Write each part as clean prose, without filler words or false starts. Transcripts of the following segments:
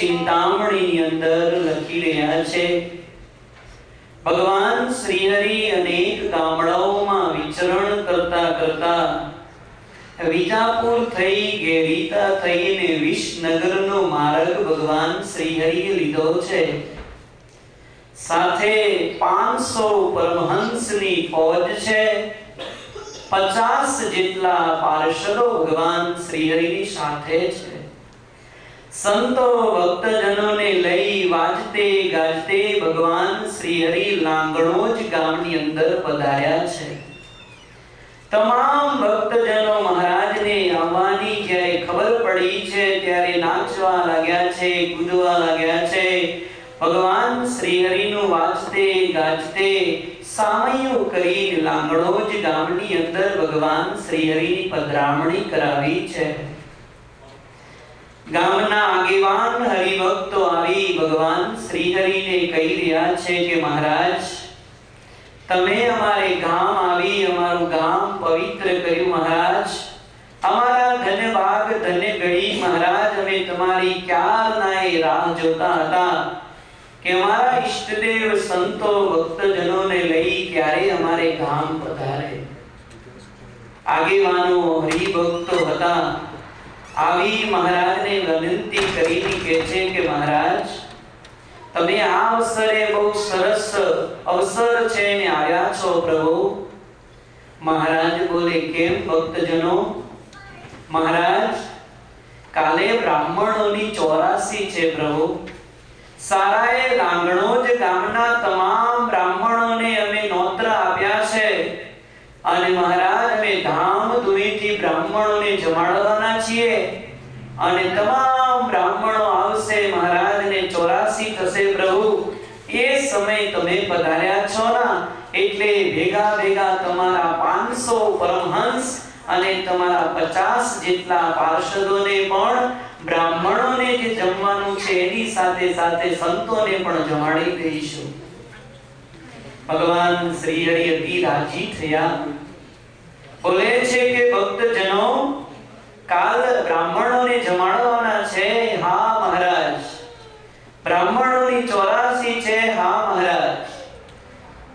ચિંતામણી અંદર લખી રહ્યા છે, ભગવાન શ્રી હરિ અનેક ગામડાઓમાં વિચરણ કરતા કરતા વિજાપુર થઈ ગેરીતા થઈને વિસનગરનો માર્ગ ભગવાન શ્રી હરિએ લીધો છે. સાથે 500 પરમહંસની ફૌજ છે, 50 જેટલા પાર્ષદો ભગવાન શ્રી હરિની સાથે છે. સંતો ભક્તજનોને લઈ વાજતે ગાજતે ભગવાન શ્રી હરિ લાંગણોજ ગામની અંદર પધાર્યા છે. તમામ ભક્તજનો મહારાજને આવવાની જ્યારે ખબર પડી છે ત્યારે નાચવા લાગ્યા છે, કૂદવા લાગ્યા છે. ભગવાન શ્રી હરિનું વાજતે ગાજતે સામૈયું કરી લાંગણોજ ગામની અંદર ભગવાન શ્રી હરિની પધરામણી કરાવી છે. ગામના આગેવાન હરિભક્તો આવી ભગવાન શ્રી હરિને કહી રહ્યા છે કે મહારાજ, તમે અમારે ગામ આવી અમારું ગામ પવિત્ર કર્યું. મહારાજ, અમારા ધન્ય ભાગ ધન્ય ઘડી. મહારાજ, અમે તમારી ક્યારના રાહ જોતા હતા કે અમારા ઈષ્ટદેવ સંતો ભક્તજનોને લઈ ક્યારે અમારે ગામ પધારે. આગેવાનો હરિભક્તો હતા. આવી મહારાજને વિનંતી કરીને કહે છે કે મહારાજ, તમે આ અવસરે બહુ સરસ અવસર છે ને આવ્યા છો પ્રભુ. મહારાજ બોલે, કેમ ભક્તજનો? મહારાજ, કાલે બ્રાહ્મણોની 84 છે પ્રભુ. સારાએ લાંગણોજ ગામના તમામ બ્રાહ્મણોને અમે નોત્ર આપ્યા છે અને મહારાજ અમે ધામધૂમીથી બ્રાહ્મણોને જમાડવાના છીએ અને તમામ બ્રાહ્મણો આવશે. મહારાજને 84 થશે પ્રભુ. એ સમય તમે પધાર્યા છો ના, એટલે ભેગા ભેગા તમારા 500 પરમહંસ અને તમારા 50 જેટલા પાર્ષદોને પણ, બ્રાહ્મણોને જે જમવાનું છે એની સાથે સાથે સંતોને પણ જમાડી દઈશું. ભગવાન શ્રી હરિ અતિ રાજી થયા. બોલે છે કે ભક્તજનો, કાલ બ્રાહ્મણોને જમાડવાના છે. હા મહારાજ. બ્રાહ્મણોની 84 છે. હા મહારાજ.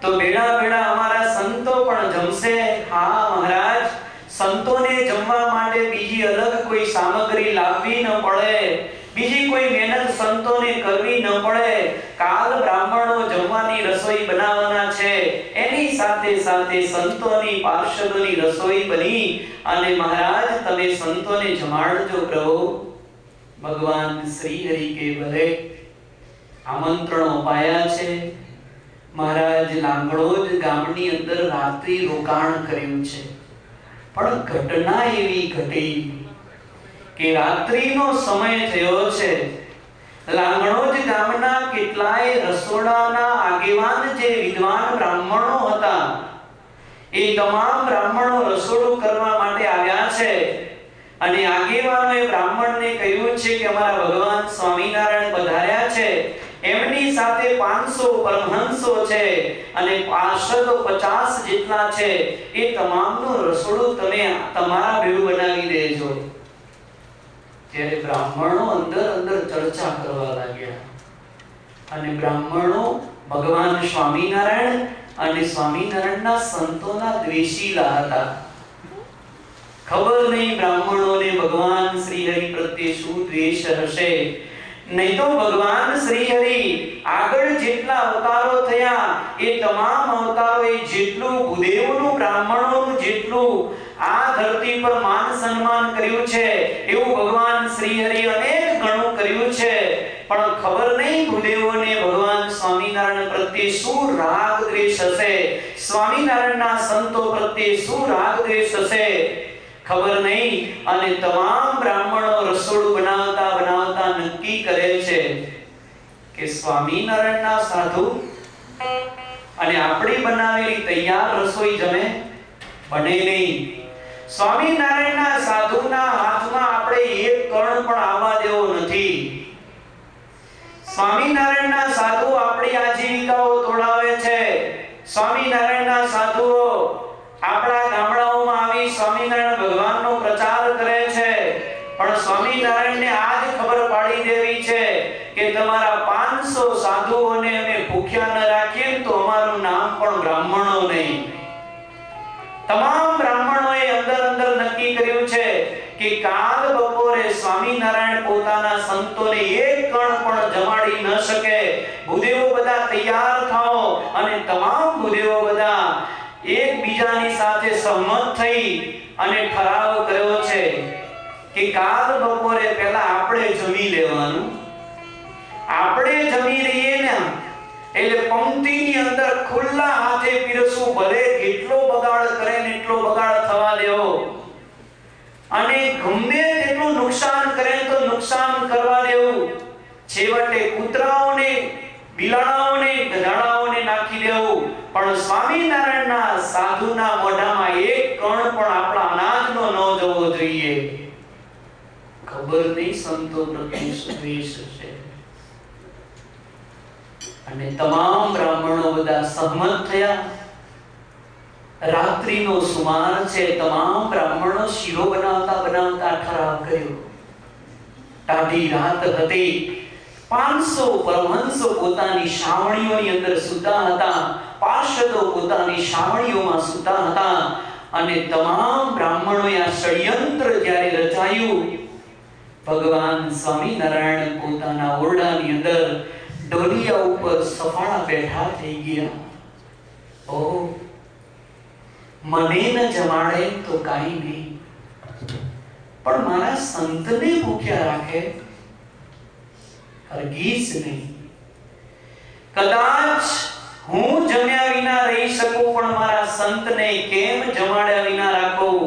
તો બેડા બેડા અમારા સંતો પણ જમશે. હા મહારાજ. સંતોને જમવા માટે બીજી અલગ કોઈ સામગ્રી લાવવી ન પડે, બીજી કોઈ મહેનત સંતોને કરવી ન પડે. કાલ બ્રાહ્મણો જમવાની રસોઈ બનાવવાના છે, એની સાથે સાથે સંતોની પાર્ષદોની રસોઈ બની અને મહારાજ તમે સંતોને જમાડજો પ્રભુ. ભગવાન શ્રી હરિ કે ભલે. આમંત્રણ અપાયા છે. મહારાજ લાંગણોજ ગામની અંદર રાત્રિ રોકાણ કર્યું છે. પણ ઘટના એવી ઘટી કે રાત્રિનો સમય થયો છે. લાંગણોજ ગામના કેટલાય રસોડાના આગેવાન જે વિદ્વાન બ્રાહ્મણો હતા, એ તમામ બ્રાહ્મણો રસોડું કરવા માટે આવ્યા છે અને આગેવાનોએ બ્રાહ્મણને કહ્યું છે કે અમારા ભગવાન સ્વામિનારાયણ પધાર્યા છે, એમની સાથે 500 પરમહંસો છે અને પાર્ષદો 50 જેટલા છે. એ તમામનું રસોડું તમે તમારા ભેળું બનાવી દેજો. ત્યારે બ્રાહ્મણો અંદર ચર્ચા કરવા લાગ્યા અને બ્રાહ્મણો ભગવાન સ્વામિનારાયણ અને સ્વામિનારાયણના સંતોના દ્વેષીલા હતા. ખબર નહીં બ્રાહ્મણોને ભગવાન શ્રી હરિ પ્રત્યે શું દ્વેષ હશે. નહીં તો ભગવાન શ્રી હરિ આગળ જેટલા અવતારો થયા એ તમામ અવતારોએ જેટલું ભૂદેવનું બ્રાહ્મણોનું જેટલું આ ધરતી પર માન સન્માન કર્યું છે, એવું ભગવાન શ્રી હરિ અનેક ગણું કર્યું છે. પણ ખબર નહીં ભૂદેવોને ભગવાન સ્વામિનારાયણ પ્રત્યે શું રાગ દ્વેષ હશે, સ્વામિનારાયણના સંતો પ્રત્યે શું રાગ દ્વેષ હશે, ખબર નહીં. અને તમામ બ્રાહ્મણો રસોડું બનાવતા બનાવતા નક્કી કરે છે કે સ્વામિનારાયણના સાધુ અને આપણી બનાવેલી તૈયાર રસોઈ જમે? બને નહીં. સ્વામિનારાયણના સાધુના હાથમાં આપણે એક કણ પણ આવવા દેવો નથી. સ્વામિનારાયણના સાધુ આપણી આજીવિકાઓ તોડાવે છે. સ્વામિનારાયણના સાધુઓ આપણા ગામડાઓમાં આવી સ્વામિનારાયણ ભગવાનનો પ્રચાર કરે છે. પણ સ્વામિનારાયણને આજ ખબર પાડી દેવી છે કે તમારા 500 સાધુઓને અમે ભૂખ્યા ન રાખીએ તો અમારું નામ પણ બ્રાહ્મણો નહીં. તમામ બ્રાહ્મણોએ અંદર નક્કી કર્યું છે કે કાલ બપોરે સ્વામિનારાયણ પોતાના સંતોને એક કણ પણ જમાડી ન શકે. ભૂદેવો બધા તૈયાર થાઓ અને તમામ ભૂદેવો બધા એકબીજાની સાથે સહમત થઈ અને ઠરાવ કર્યો છે કે કાલ બપોરે પહેલા આપણે જમી લેવાનું. આપણે જમી લઈએ ને એટલે પંક્તિની અંદર ખુલ્લા હાથે પીરસવું, ભલે કેટલો બગાડ કરે ને એટલો બગાડ થવા દેવો, અને ગમે તેટલું નુકસાન કરે તો નુકસાન કરવા દેવું. છેવટે કૂતરાઓને, બિલાડાઓને, ગધાડાઓને નાખી દેવું, પણ સ્વામિનારાયણના સાધુના મોઢામાં એક કણ પણ આપણા અનાજનો ન જવો જોઈએ. ખબર નહીં સંતો પ્રત્યે શું દ્વેષ છે. અને તમામ બ્રાહ્મણો બધા સહમત થયા. રાત્રિનો સુમાર છે. તમામ બ્રાહ્મણો શીરો બનાવતા બનાવતા ઠરાવ કર્યો. ટાઢી રાત હતી. 500 પરમહંસો પોતાની છાવણીઓની અંદર સૂતા હતા. પાર્ષદો પોતાની છાવણીઓમાં સૂતા હતા. અને તમામ બ્રાહ્મણોએ આ ષડયંત્ર જ્યારે રચાયું, ભગવાન સ્વામિનારાયણ પોતાના ઓરડાની અંદર ઢોલિયા ઉપર સફાળા બેઠા થઈ ગયા. ઓહ, મને ન જમાડે તો કાઈ નહીં, પણ મારા સંતને ભૂખ્યા રાખે, હરગીઝ નહીં. કદાચ હું જમ્યા વિના રહી શકું, પણ મારા સંતને કેમ જમાડ્યા વિના રાખું?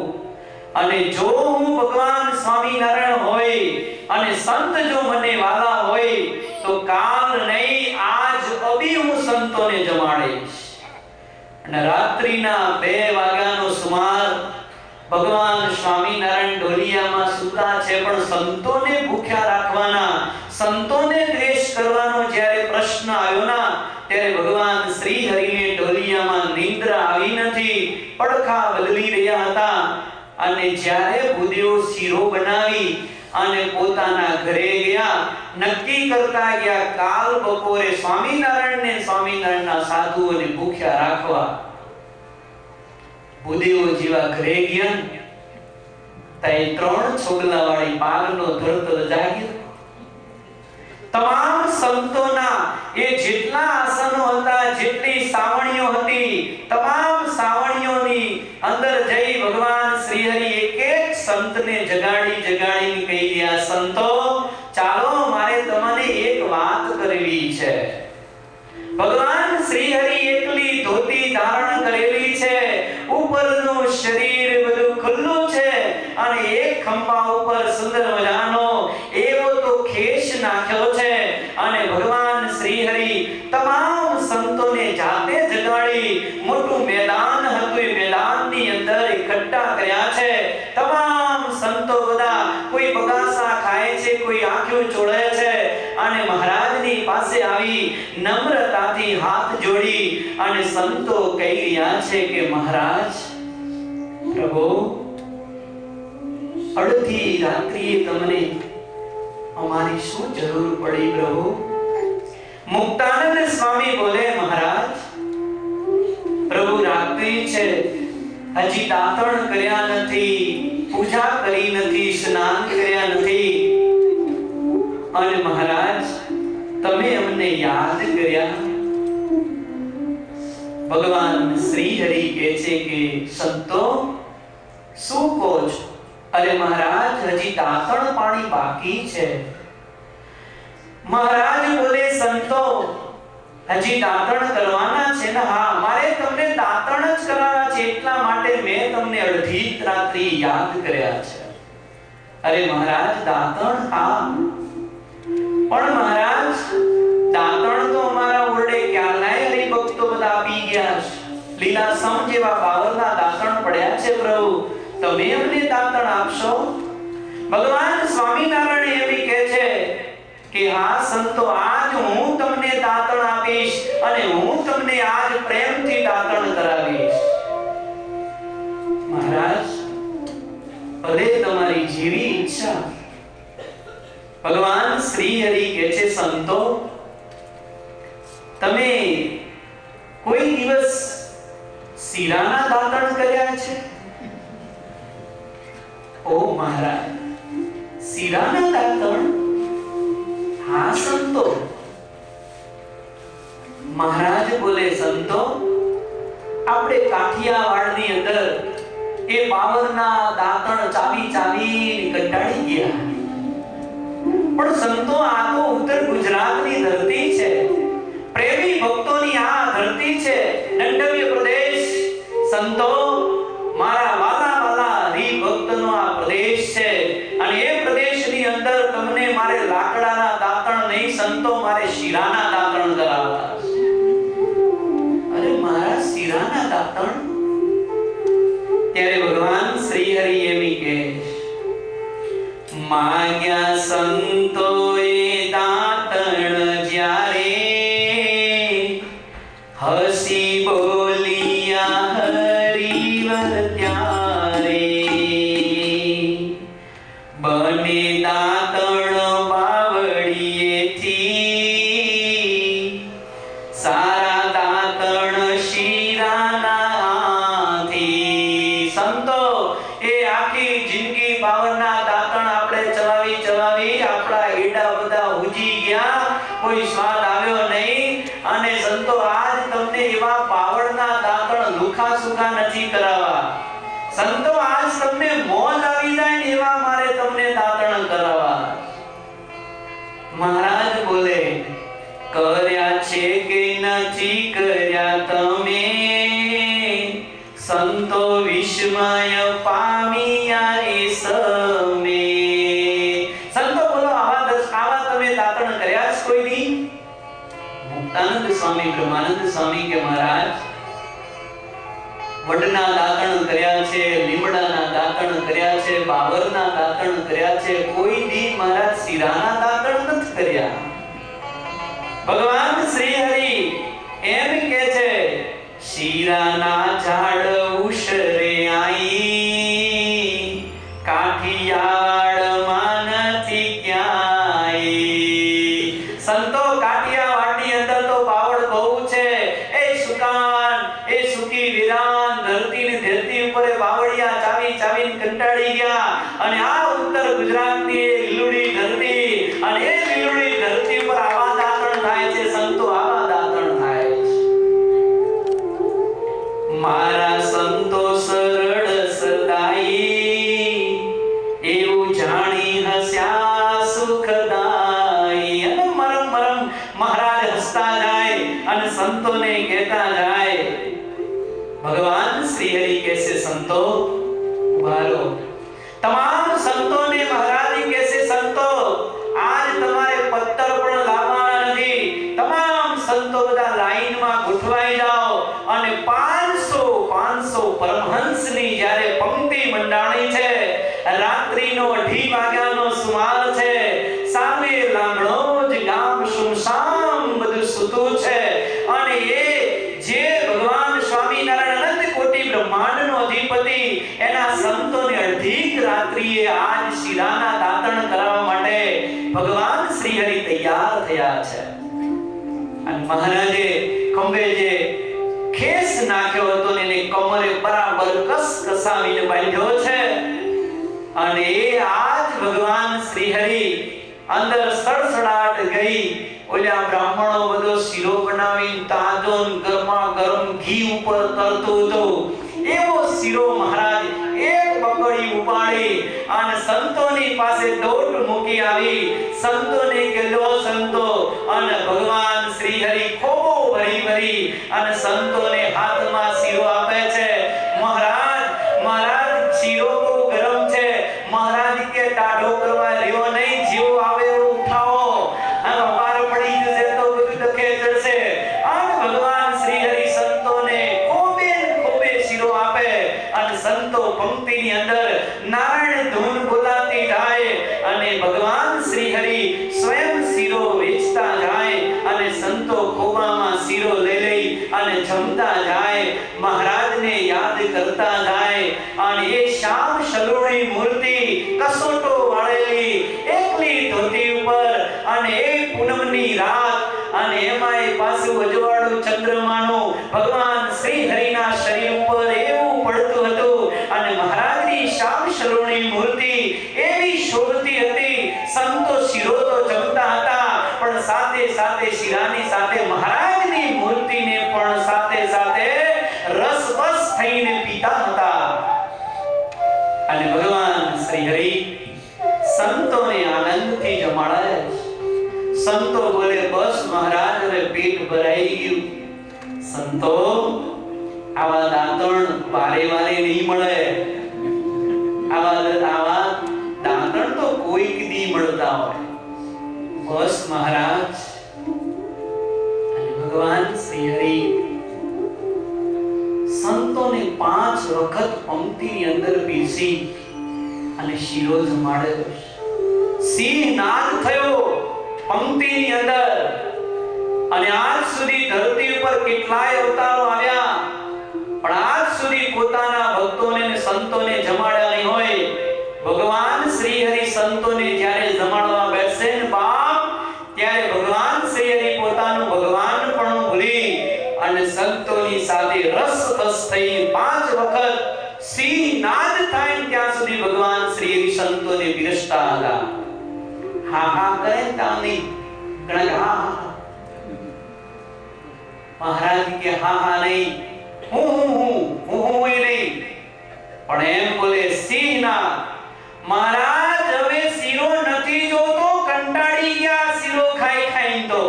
અને જો હું ભગવાન સ્વામિનારાયણ હોય અને સંત જો મને વાલા હોય તો કાલ નહીં આજ અભી હું સંતોને જમાડીશ. અને રાત્રિના 2 વાગ્યાનો સુમાર ભગવાન સ્વામિનારાયણ ઢોલિયામાં સૂતા છે, પણ સંતોને ભૂખ્યા રાખવાના, સંતોને દ્વેષ કરવાનો જ્યારે પ્રશ્ન આવ્યો ના, ત્યારે ભગવાન શ્રી હરિને ઢોલિયામાં નિંદ્રા આવી નથી, પડખા બદલી રહ્યા હતા. અને જ્યારે ભૂદેવો શીરો બનાવી અને પોતાના ઘરે ગયા, નક્કી કરતા ગયા કાલ બપોરે સ્વામિનારાયણને, સ્વામિનારાયણના સાધુઓને ભૂખ્યા રાખવા. ભૂદેવો જેવા ઘરે ગયા ત્યાં 3 છોગલા વાળી પારનો ધરતર જાગ્યો. તમામ સંતોના એ જેટલા આસનો હતા, જેટલી સાવણીઓ હતી, તમામ સાવણીઓની અંદર જઈ ભગવાન શ્રી હરિ એક એક સંતને જગાડી જગાડીને કહી રહ્યા, સંતો ચાલો મારે તમને એક વાત કરવી છે. ભગવાન શ્રી હરિ એકલી ધોતી ધારણ કરેલી છે, ઉપરનું શરીર બધું ખુલ્લું છે, અને એક ખંભા ઉપર સુંદર મજાનો એવો તો ખેસ નાખ્યો છે. અને ભગવાન શ્રી હરિ તમામ સંતોને જાતે જગાડી મોટું મેદાન હતું, એ મેદાનની અંદર એકઠા કર્યા છે. તમામ સંતો બધા કોઈ બગાસા ખાય છે, કોઈ આંખો ચોળે છે, અને મહારાજની પાસે આવી નમ્રતાથી હાથ જોડી અને સંતો કહી રહ્યા છે કે મહારાજ, પ્રભુ, અડધી રાત્રિએ તમને અમારી શું જરૂર પડી પ્રભુ? મુક્તાનંદ સ્વામી બોલે, મહારાજ, પ્રભુ રાત્રિ છે, હજી દાતણ કર્યા નથી, પૂજા કરી નથી, સ્નાન કર્યા નથી, અને મહારાજ તમે અમને યાદ કર્યા. ભગવાન શ્રી હરિ કહે છે કે સંતો શું કહો છો? અરે મહારાજ, હજી દાતણ પાણી બાકી છે. મહારાજ બોલે, સંતો હજી દાતણ કરવાના છે ને? હા, મારે તમને દાતણ જ કરવાના છે, એટલા માટે મેં તમને અડધી રાત્રિ યાદ કર્યા છે. અરે મહારાજ, દાતણ? હા, પણ મહારાજ દાતણ તો અમારા ઓરડે ક્યારનાય હરિભક્તો બધા આપી ગયા છે. લીલાસમ જેવા બાવરના દાતણ પડ્યા છે પ્રભુ, તમે અમને દાતણ આપશો? ભગવાન સ્વામિનારાયણ એમ કહે છે કે હા સંતો, આજ હું તમને દાતણ આપીશ, અને હું તમને આજ પ્રેમથી દાતણ કરાવીશ. મહારાજ, ભલે તમારી જેવી ઈચ્છા. ભગવાન શ્રી હરિ કહે છે, સંતો તમે કોઈ દિવસ શીરાના દાતણ કર્યા છે? ઓ મહારાજ, શીરાના દાતણ? હા સંતો. મહારાજ બોલે, સંતો આપણે કાઠિયાવાડની અંદર એ બાવરના દાંતણ ચાવી ચાવી કંટાળી ગયા. પણ સંતો, આ તો ઉત્તર ગુજરાતની ધરતી છે, પ્રેમી ભક્તોની આ ધરતી છે, દંડવ્ય પ્રદેશ. સંતો, મારા વાલા વાલા હરિભક્તનો આ પ્રદેશ છે, અને એ પ્રદેશની અંદર તમને મારે લાકડાના દાંતણ નહીં, સંતો, મારે શીરાના દાંતણ કરાવવા. અરે મારા શીરાના દાંતણ? ત્યારે ભગવાન શ્રી હરિ એમ કહે, માગ્યા સંતોએ દાંતણ જ્યારે, હસી બોલિયા હરિવર ત્યારે, બને દાંતણ બાવળીએથી, સારા દાંતણ શીરાનાથી. સંતો, એ આખી જિંદગી બાવરના દાંતણ આપણે ચલાવી ચલાવી આપણા એડા બધા ઉજી ગયા, કોઈ સ્વાદ આવ્યો નહીં. અને સંતો, આજ તમને એવા બાવળના દાંતણ લુખા સુખા નથી કરાવવા. સંતો, આજ તમને મોજ આવી જાય ને એવા મારે તમને દાંતણ કરાવવા. મહારાજ બોલે, કર્યા છે કે નથી કર્યા તમે, સંતો વિસ્મય પામ્યા એ સમે. સંતો બોલો, આવા તમે દાંતણ કર્યા છે કોઈ દી? મુક્તાનંદ સ્વામી, બ્રહ્માનંદ સ્વામી કે મહારાજ, વડના દાંતણ કર્યા છે, લીમડાના દાંતણ કર્યા છે, બાવરના દાંતણ કર્યા છે, કોઈ દી મહારાજ શીરાના દાંતણ નથી કર્યા. ભગવાન શ્રી હરિ એમ કહે છે, શીરાના ઝાડ ઉછરે આઈ, કાઠિયાવાડમાં નથી ક્યાંય. સંતો, કાઠિયાવાડની અંદર તો બાવળ બહુ છે. એ સુકાન, એ સુકી વિરાન ધરતીની ધરતી ઉપર બાવળિયા ચાવી ચાવીને કંટાળી ગયા. અને આ ઉત્તર ગુજરાતની લીલુડી ધરતી, અને એ લીલુડી ધરતી પર આવા દાંતણ થાય છે. સંતો, આવા દાંતણ થાય છે. મારા સંતો સરળ સદાઈ, એવું જાણી હસ્યા સુખદાઈ. અને મરમ મરમ મહારાજ હસતા જાય અને સંતોને કહેતા જાય. ભગવાન શ્રી હરિ કહેશે, સંતો ઉભા રહો. તમામ સંતોને મહારાજ કહેશે, સંતો, આજ તમારે પત્તર પણ લાવવાના નથી. તમામ સંતો બધા લાઈનમાં ગોઠવાઈ જાઓ, અને 500 પરમહંસની જ્યારે પંક્તિ મંડાણી છે, રાત્રિનો 2:30 વાગ્યાનો સુમાર છે, સામે લાંગણો જ ગામ સુમસામ બધું સૂતું છે. અને એ જે ભગવાન સ્વામિનારાયણ અનંત કોટી બ્રહ્માંડનો અધિપતિ, એના સંતોને 1:30 રાત્રિએ આજ શીરાના દાંતણ કરાવવા માટે ભગવાન શ્રી હરિ તૈયાર થયા છે. અને મહારાજે ખંભે જે ખેસ નાખ્યો હતો ને એને કમરે બરાબર કસાવીને બાંધ્યો છે. અને એ આજ ભગવાન શ્રી હરિ અંદર સડસડાટ ગઈ. ઓલા બ્રાહ્મણો બધો શીરો બનાવીને તાજો ગરમા ગરમ ઘી ઉપર તરતો હતો, એવો શીરો મહારાજ એક પકડી ઉપાડી અને સંતોની પાસે દોટ મૂકી આવી. સંતોને કે લો સંતો, અને ભગવાન શ્રી હરિ ખોબો ભરી ભરી અને સંતોને હાથમાં શીરો આપે છે. મહારાજ, મહારાજ, શીરો બહુ ગરમ છે. મહારાજ કે ટાઢો કરવા રહ્યો નહીં, જેવો આવે એવો ઉઠાવો, અને વાર પડી જશે તો બધું ડખે જશે. અને ભગવાન શ્રી હરિ સંતોને ખોબે ખોબે શીરો આપે. અને સંતો પંક્તિની અંદર નારાયણ ધૂન બોલાતી જાય, અને ભગવાન શ્રી હરિ સ્વયં શીરો વેચતા જાય, અને સંતો ખોબામાં શીરો લઈ લઈ અને જમતા જાય, મહારાજને યાદ કરતા જાય. અને એ શ્યામ સલોણી મૂર્તિ કસોટો વાળેલી એકલી ધોતી ઉપર, અને એ પૂનમની રાત, અને એમાંય પાછું અજવાળું ચંદ્રમાનું ભગવાન શ્રી હરિના શરીર ઉપર એવું પડતું હતું. અને મહારાજની શ્યામ સલોણી મૂર્તિ એવી શોભતી હતી. સંતો શીરો તો જમતા હતા, પણ સાથે સાથે શીરાની સાથે મહારાજની મૂર્તિને પણ સાથે સાથે રસબસ થઈને પીતા હતા. શ્રી હરિ સંતોને આનંદથી જમાડાયા. સંતો બોલે બસ મહારાજ હવે પેટ ભરાઈ ગયું. સંતો આવા દાંતણ વારે વારે નહીં મળે. આવા દાંતણ તો કોઈક દી મળતા હોય. બસ મહારાજ. અને ભગવાન શ્રી હરિ સંતોને 5 વખત પંક્તિની અંદર બેસી અને શીરો જમાડ્યો. સિંહ નાદ થયો પંક્તિની અંદર. અને આજ સુધી ધરતી ઉપર કેટલાય અવતારો આવ્યા, પણ આજ સુધી પોતાના ભક્તોને અને સંતોને જમાડ્યા નહીં હોય. ભગવાન શ્રી હરિ સંતોને જ્યારે જમાડવા બેસે ને બાપ, ત્યારે ભગવાન શ્રી હરિ પોતાનું ભગવાનપણું ભૂલી અને સંતોની સાથે રસ બસ થઈ 5 વખત સિંહ નાદ થાય ત્યાં સુધી ભગવાન શ્રી હરિ સંતોને પીરસતા હતા. હા હા કરે ત્યાં નહીં ઘણા હા મહારાજ કે હા હા નહીં, હું એ નહીં, પણ એમ બોલે સિંહનાદ. મહારાજ હવે શીરો નથી જોતો, કંટાળી ગયા શીરો ખાઈ ખાઈ તો.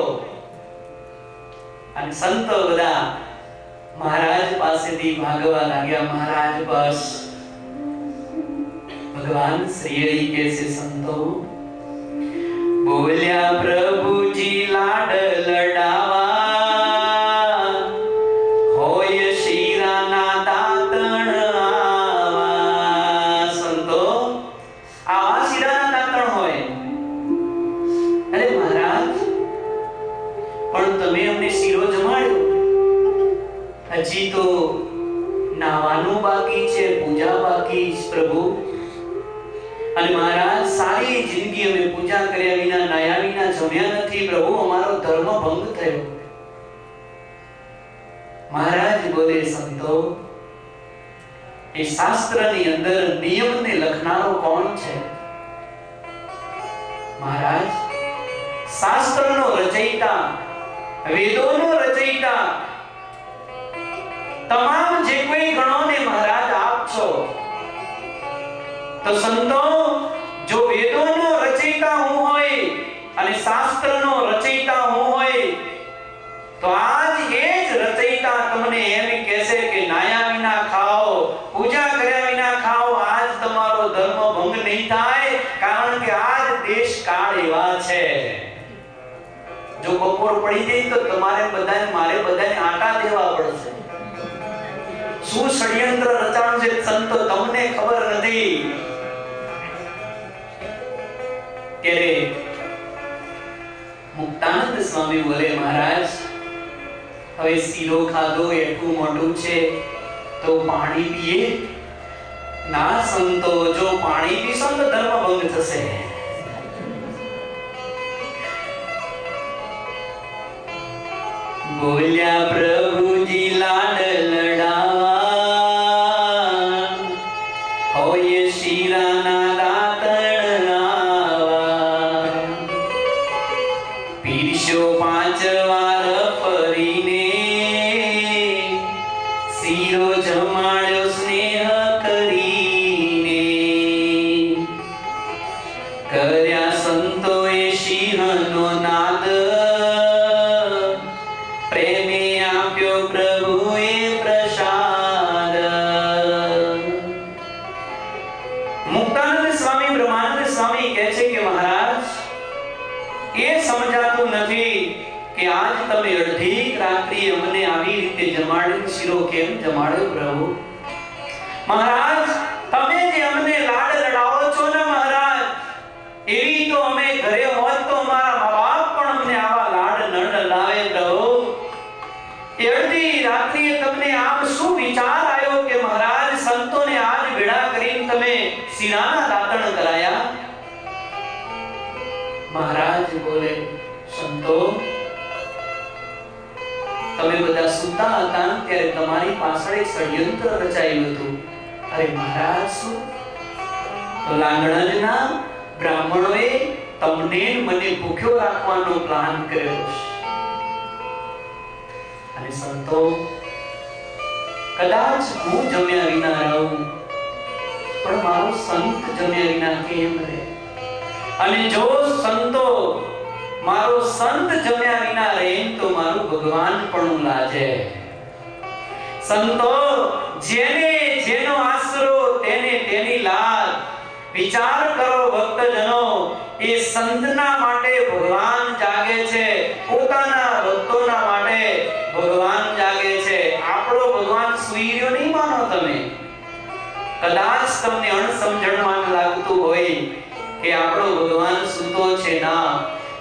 અને સંતો બધા મહારાજ પાસેથી ભાગવા લાગ્યા. મહારાજ બસ. ભગવાન શ્રી હરિ કહે છે સંતો બોલ્યા પ્રભુજી લાડ લડાવા, હોય શીરાના દાંતણ આવા. સંતો આવા શીરાના દાંતણ હોય. અરે મહારાજ પણ તમે અમને શીરો જમાડ્યો, હજી તો નાવાનું બાકી છે, પૂજા બાકી છે પ્રભુ. અને મહારાજ સારી જિંદગી અમે પૂજા કર્યા વિના નાયા વિના જમ્યા નથી પ્રભુ, અમારો ધર્મ ભંગ થયો. મહારાજ બોલે સંતો એ શાસ્ત્રની અંદર નિયમને લખનારો કોણ છે? મહારાજ શાસ્ત્રનો રચયિતા, વેદોનો રચયિતા, તમામ જે કોઈ ગણોને મહારાજ આપ છો. તો સંતો જો વેદોનો રચયિતા હું હોય અને શાસ્ત્રનો રચયિતા હું હોય, તો આજ એ જ રચયિતા તમને એમ કહેશે કે નાયા વિના ખાઓ, પૂજા કર્યા વિના ખાઓ, આજ તમારો ધર્મ ભંગ નહીં થાય. કારણ કે આજ દેશ કાળ એવા છે. જો બપોર પડી જાય તો તમારે બધાને મારે બધાને આટા દેવા પડશે. શું ષડયંત્ર રચાણું છે સંતો તમને ખબર નથી. ત્યારે મુક્તાનંદ સ્વામી બોલે મહારાજ હવે શીરો ખાધો એટલું મોટું છે તો પાણી પીએ. ના સંતો જો પાણી પીશો તો ધર્મ ભંગ થશે. બોલ્યા પ્રભુજી લાડ લડાવા, હોય શીરાના દાંતણ આવા. પીરસ્યો 5 વાર ફરીને, શીરો જમાડ્યો સ્નેહ કરીને. કર્યા સંતોએ સિંહનો નાદ, પ્રેમે આપ્યો પ્રભુએ પ્રસાદ. મુક્તાનંદ સ્વામી બ્રહ્માનંદ સ્વામી કહે છે કે મહારાજ એ સમજાતું નથી કે આજ તમે અડધી રાત્રિ અમને આવી રીતે જમાડ્યો શીરો કેમ જમાડ્યો પ્રભુ. મહારાજ તમે જે અમને લાડ લડાવો છો ને મહારાજ, એવી તો અમે ઘરે હોત તો અમારા મા બાપ પણ અમને આવા લાડ ન લડાવે પ્રભુ. અડધી રાત્રિએ તમને આપ શું વિચાર આવ્યો કે મહારાજ સંતોને આજ ભેળા કરીને તમે શીરાના દાંતણ કરાયા? મહારાજ બોલે સંતો તમે બધા સૂતા હતા ત્યારે તમારી પાછળ એક ષડયંત્ર રચાયું હતું. અરે મહારાજ શું? તો લાંગણજના બ્રાહ્મણોએ તમને મને ભૂખ્યો રાખવાનો પ્લાન કર્યો. અને સંતો કદાચ હું જમ્યા વિના રહું પણ મારો સંત જમ્યા વિના કેમ રહે? અને જો સંતો મારો સંત જમ્યા વિના રહે તો મારું ભગવાન પણ લાજે. સંતો જેને જેનો આશરો તેને તેની લાજ. વિચાર કરો ભક્તજનો, એ સંતના માટે ભગવાન જાગે છે, પોતાના ભક્તોના માટે ભગવાન જાગે છે. આપણો ભગવાન સુઈ રહ્યો નહીં માનો તમે. કદાચ તમને અણસમજણમાં લાગતું હોય કે આપણો ભગવાન સૂતો છે. ના,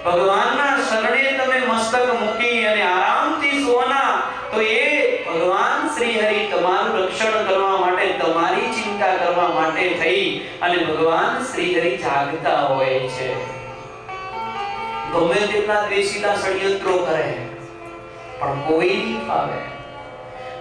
ભગવાનના શરણે તમે મસ્તક મૂકી અને આરામથી સોના તો એ ભગવાન શ્રી હરિ તમારું રક્ષણ કરવા માટે, તમારી ચિંતા કરવા માટે થઈ અને ભગવાન શ્રી હરિ જાગતા હોય છે. ગમે તેટલા દ્વેષીલા ષડયંત્રો કરે પણ કોઈ નહીં ફાવે.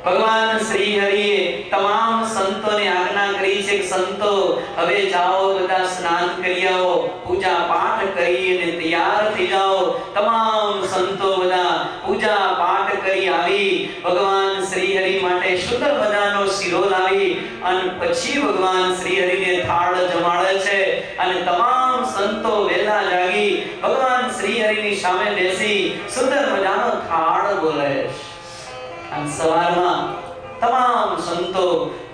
ભગવાન શ્રી હરિએ તમામ સંતોને આજ્ઞા કરી છે કે સંતો હવે જાઓ, બધા સ્નાન કરી આવો, પૂજા પાઠ કરીને તૈયાર થઈ જાઓ. તમામ સંતો બધા પૂજા પાઠ કરી આવી ભગવાન શ્રી હરિ માટે સુંદર મજાનો શીરો લાવી અને પછી ભગવાન શ્રી હરિને થાળ જમાડે છે. અને તમામ સંતો વહેલા જાગી ભગવાન શ્રી હરિની સામે બેસી સુંદર મજાનો થાળ બોલે છે. અને સવારમાં તમામ સંતો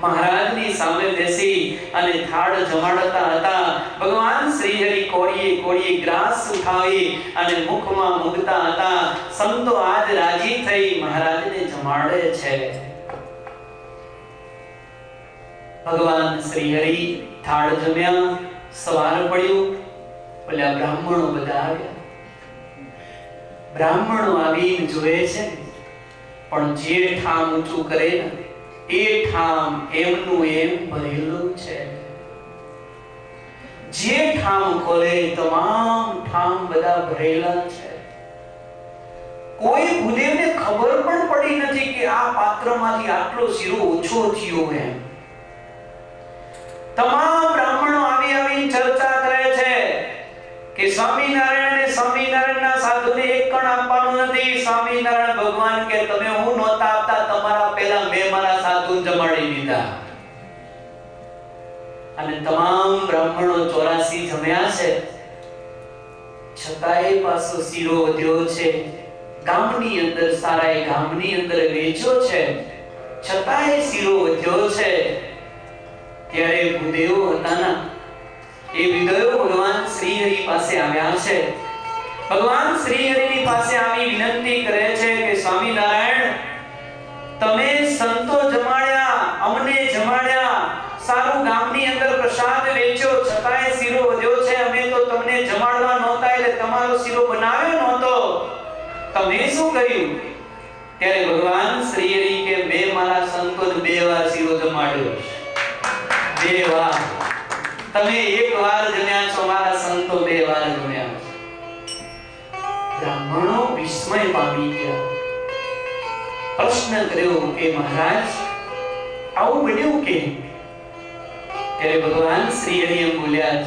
મહારાજની સામે બેસી અને થાળ જમાડતા હતા. ભગવાન શ્રી હરિ કોળીએ કોળીએ ગ્રાસ ઉઠાવી અને મુખમાં મૂકતા હતા. સંતો આજ રાજી થઈ મહારાજને જમાડે છે. ભગવાન શ્રી હરિ થાળ જમ્યા, સવાર પડ્યું, પેલા બ્રાહ્મણો બધા આવ્યા. બ્રાહ્મણો આવીને જોવે છે પણ જે ઠામ ઊંચું કરે ને એ ઠામ એમનું એમ ભરેલું છે. જે ઠામ ખોલે તમામ ઠામ બધા ભરેલા છે. કોઈ ભૂદેવને ખબર પણ પડી નથી કે આ પાત્રમાંથી આટલો શીરો ઓછો થયો એમ. તમામ બ્રાહ્મણો આવી ચર્ચા કરે છે કે સ્વામિનારાયણના સાધુને એક કણ આપવાનું નથી. સ્વામિનારાયણ ભગવાન કે તમે હું નહોતા આપતા, તમારા પહેલા મેં મારા સાધુને જમાડી દીધા. અને તમામ બ્રાહ્મણો 84 જમ્યા છે, છતાંય પાછો શીરો વધ્યો છે. ગામની અંદર સારાય ગામની અંદર વેચ્યો છે, છતાંય શીરો વધ્યો છે. ત્યારે ભૂદેવો હતા ના, એ વિદયો ભગવાન શ્રી હરિ પાસે આવ્યા છે. ભગવાન શ્રી હરિની પાસે આવી વિનંતી કરે છે કે સ્વામિનારાયણ, તમે સંતો જમાડ્યા, અમને જમાડ્યા, સારું ગામની અંદર પ્રસાદ વેચ્યો, છતાંય શીરો વધ્યો છે. અમે તો તમને જમાડવા નહોતા એટલે તમારો શીરો બનાવ્યો નહોતો, તમે શું કર્યું? ત્યારે ભગવાન શ્રી હરિ કે મેં મારા સંતોને 2 વાર શીરો જમાડ્યો. 2 વાર. તમે 1 વાર જમ્યા છો, મારા સંતો 2 વાર જમ્યા છે. બ્રાહ્મણો વિસ્મય પામી ગયા. પ્રશ્ન કર્યો કે મહારાજ આવું બન્યું કે? ત્યારે ભગવાન શ્રી હરિ એમ બોલ્યા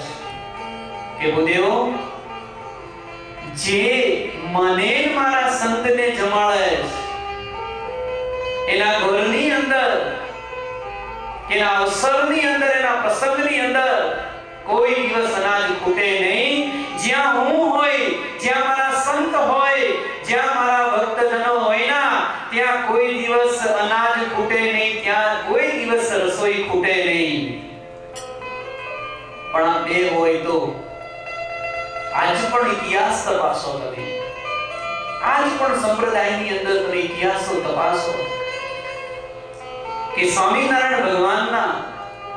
કે ભૂદેવો, જે મને મારા સંતને જમાડે એના ઘરની અંદર, એના અવસરની અંદર, એના પ્રસંગની અંદર કોઈ દિવસ અનાજ ખૂટે નહીં. જ્યાં હું હોય, જ્યાં મારા સંત હોય, જ્યાં મારા ભક્તજનો હોય ના, ત્યાં કોઈ દિવસ અનાજ ખૂટે નહીં, ત્યાં કોઈ દિવસ રસોઈ ખૂટે નહીં. પણ આ 2 હોય તો આજ પણ ઇતિહાસ તપાસો તમે. આજ પણ સંપ્રદાયની અંદર તમે ઇતિહાસો તપાસો કે સ્વામિનારાયણ ભગવાનના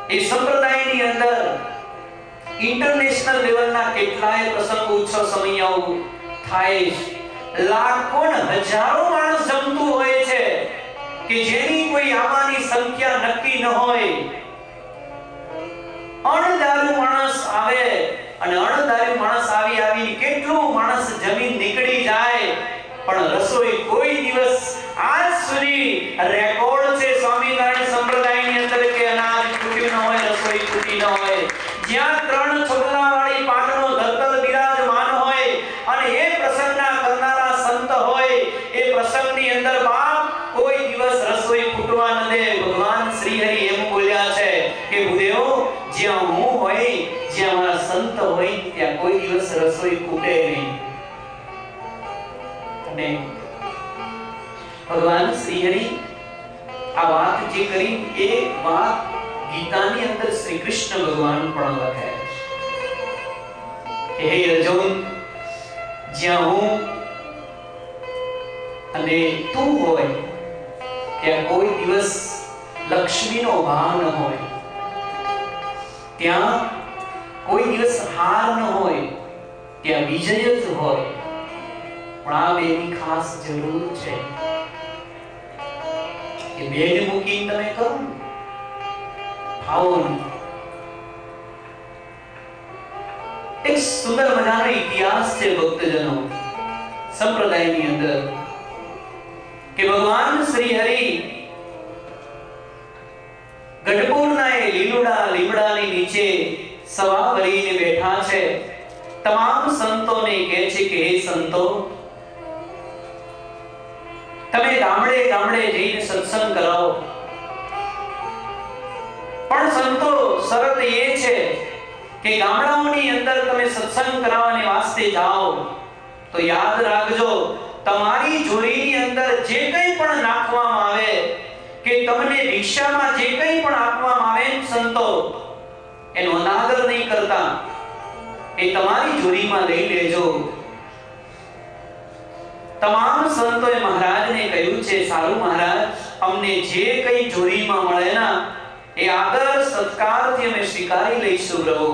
એ સંપ્રદાયની અંદર ઇન્ટરનેશનલ લેવલના કેટલાય પ્રસંગ ઉત્સવ સમયાઓ થાય. લાખો ને હજારો માણસ જમતું હોય છે કે જેની કોઈ આવાની સંખ્યા નક્કી ન હોય. અણધાર્યું માણસ આવે અને અણધાર્યું માણસ આવી કેટલું માણસ જમીન નીકળી જાય, પણ રસોઈ કોઈ દિવસ આજ સુધી રેકોર્ડ છે સ્વામિનારાયણ સંપ્રદાયની અંદર કે અનાજ ખૂટ્યું ન હોય, રસોઈ ખૂટી ન હોય. જ્યાં 3 છોકરાવાળી પાટનો ધરતલ બિરાજમાન હોય અને એ પ્રસંગના કરનારા સંત હોય, એ પ્રસંગની અંદર બાપ કોઈ દિવસ રસોઈ ખૂટવા ન દે. ભગવાન શ્રી હરિ એમ બોલ્યા છે કે ભૂદેવો, રસોઈ ખૂટે નહીં. અને ભગવાન શ્રી હરિ આ વાત જે કરી એ વાત ગીતાની અંદર શ્રી કૃષ્ણ ભગવાન પણ લખે છે. હે અર્જુન, જ્યાં હું અને તું હોય ત્યાં કોઈ દિવસ લક્ષ્મીનો ભાવ ન હોય, ત્યાં કોઈ દિવસ હાર ન હોય, ત્યાં વિજય જ હોય. પણ આ બેની ખાસ જરૂર છે કે બેન મૂકીને તમે કરો ભાવો નહીં. એક સુંદર મજાનો ઇતિહાસ છે ભક્તજનો સંપ્રદાયની અંદર કે ભગવાન શ્રી હરિ ગઢપુરના એ લીમડાની નીચે સભા ભરીને બેઠા છે. તમામ સંતોને કહે છે કે હે સંતો, તમે ગામડે ગામડે જઈને સત્સંગ કરાવો. પણ સંતો, શરત એ છે કે ગામડાઓની અંદર તમે સત્સંગ કરાવવાને વાસ્તે જાઓ તો યાદ રાખજો, તમારી ઝોરીની અંદર જે કંઈ પણ નાખવામાં આવે કે તમને ભિક્ષામાં જે કંઈ પણ આપવામાં આવે સંતો, એનો અનાદર નહીં કરતા, એ તમારી ઝોરીમાં લઈ લેજો. તમામ સંતોએ મહારાજને કહ્યું છે, સારું મહારાજ, અમને જે કંઈ ઝોરીમાં મળે ના એ આદર સત્કારથી અમે સ્વીકારી લઈશું પ્રભુ.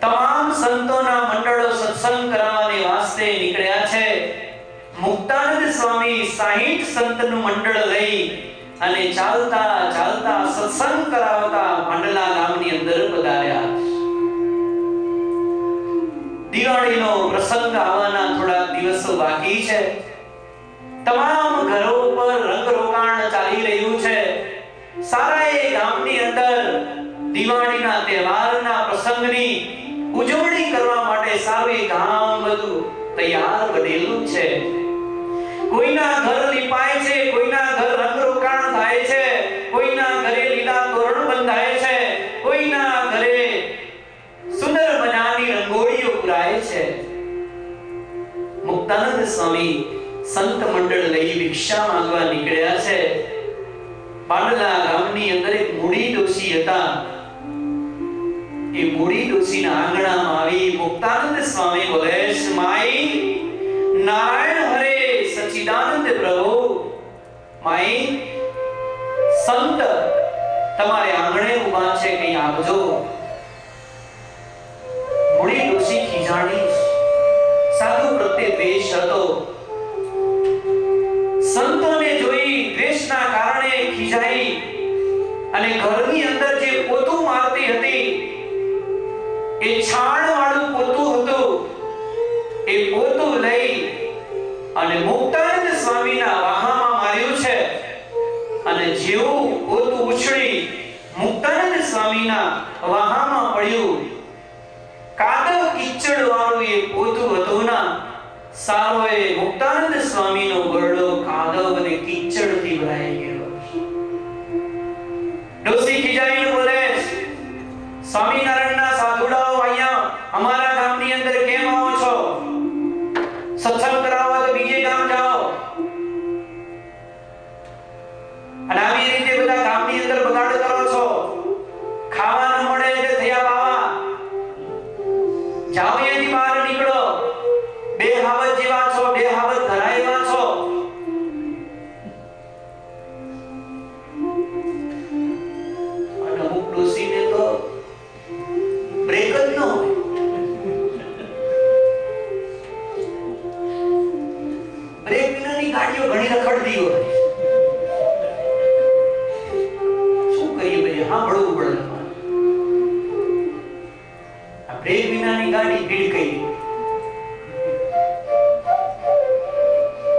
તમામ સંતોના મંડળો સત્સંગ કરાવવાને વાસ્તે નીકળ્યા છે. મુક્તાનંદ સ્વામી 60 સંતનું મંડળ લઈ અને ચાલતા ચાલતા સત્સંગ કરાવતા ભાંડલા ગામની અંદર પધાર્યા. દિવાળીનો પ્રસંગ આવવાના થોડા દિવસો બાકી છે. તમામ ઘરો પર રંગરોગાણ ચાલી રહ્યું છે. સારા એ ગામની અંદર દિવાળીના તહેવારના પ્રસંગની ઉજવણી કરવા માટે સારું ગામ બધું તૈયાર બનેલું છે. કોઈના ઘર લીપાય છે, કોઈના ઘર રંગરોગાણ થાય છે, કોઈના ઘરે લીલા તોરણ બંધાય છે, કોઈના ઘરે સુંદર મજાની રંગોળીઓ પુરાય છે. મુક્તાનંદ સ્વામી સંત મંડળ લઈ ભિક્ષા માંગવા નીકળ્યા છે. પાંડલા ગામની અંદર એક મૂડી ડોશી હતા. એ મૂડી ડોશીના આંગણામાં આવી મુક્તાનંદ સ્વામી બોલે છે, માઈ નારાયણ હરે સચ્ચિદાનંદ પ્રભુ, માઈ સંત તમારે આંગણે ઊભા છે, કઈ આપજો. મૂડી ડોશી ખીજાણી, સાધુ પ્રત્યે દ્વેષ હતો. સંતોને જોઈ દ્વેષના કારણે ખીજાઈ અને ઘરની અંદર જે પોતું મારતી હતી, એ છાણ વાળું પોતું હતું, એ પોતું લઈ અને મુક્તાનંદ સ્વામીના વાહામાં માર્યું છે. અને જેવું પોતું ઉછળી મુક્તાનંદ સ્વામીના વાહામાં પડ્યું, કાદવ કિચડ વાળું એ પોતું હતું ના, સારો એ મુક્તાનંદ સ્વામીનો ગરડો કાદવ અને કિચડથી ભરાઈ ગયો. ડોસી ખીજાઈને બોલે, સ્વામિનારાયણના સાધુડાઓ અહીંયા અમારા ગામની અંદર કેમ આવો છો? સત્સંગ કરાવવા તો બીજે ગામ જાઓ. અને આવી રીતે બધા ગામની અંદર બગાડ કરો છો. ખાવા ન મળે એટલે થયા બાવા, જાઓ અહીંયાથી બહાર નીકળો. બે હાવત જેવા છો, બે હાવત ધરાયેલા છો. અને અમુક ડોસીને તો બ્રેક જ ન હોય. બ્રેક વિનાની ગાડીઓ ઘણી રખડતી હોય. શું કરીએ ભાઈ, સાંભળવું પડે. આ બ્રેક વિનાની ગાડી ભીડ કરી.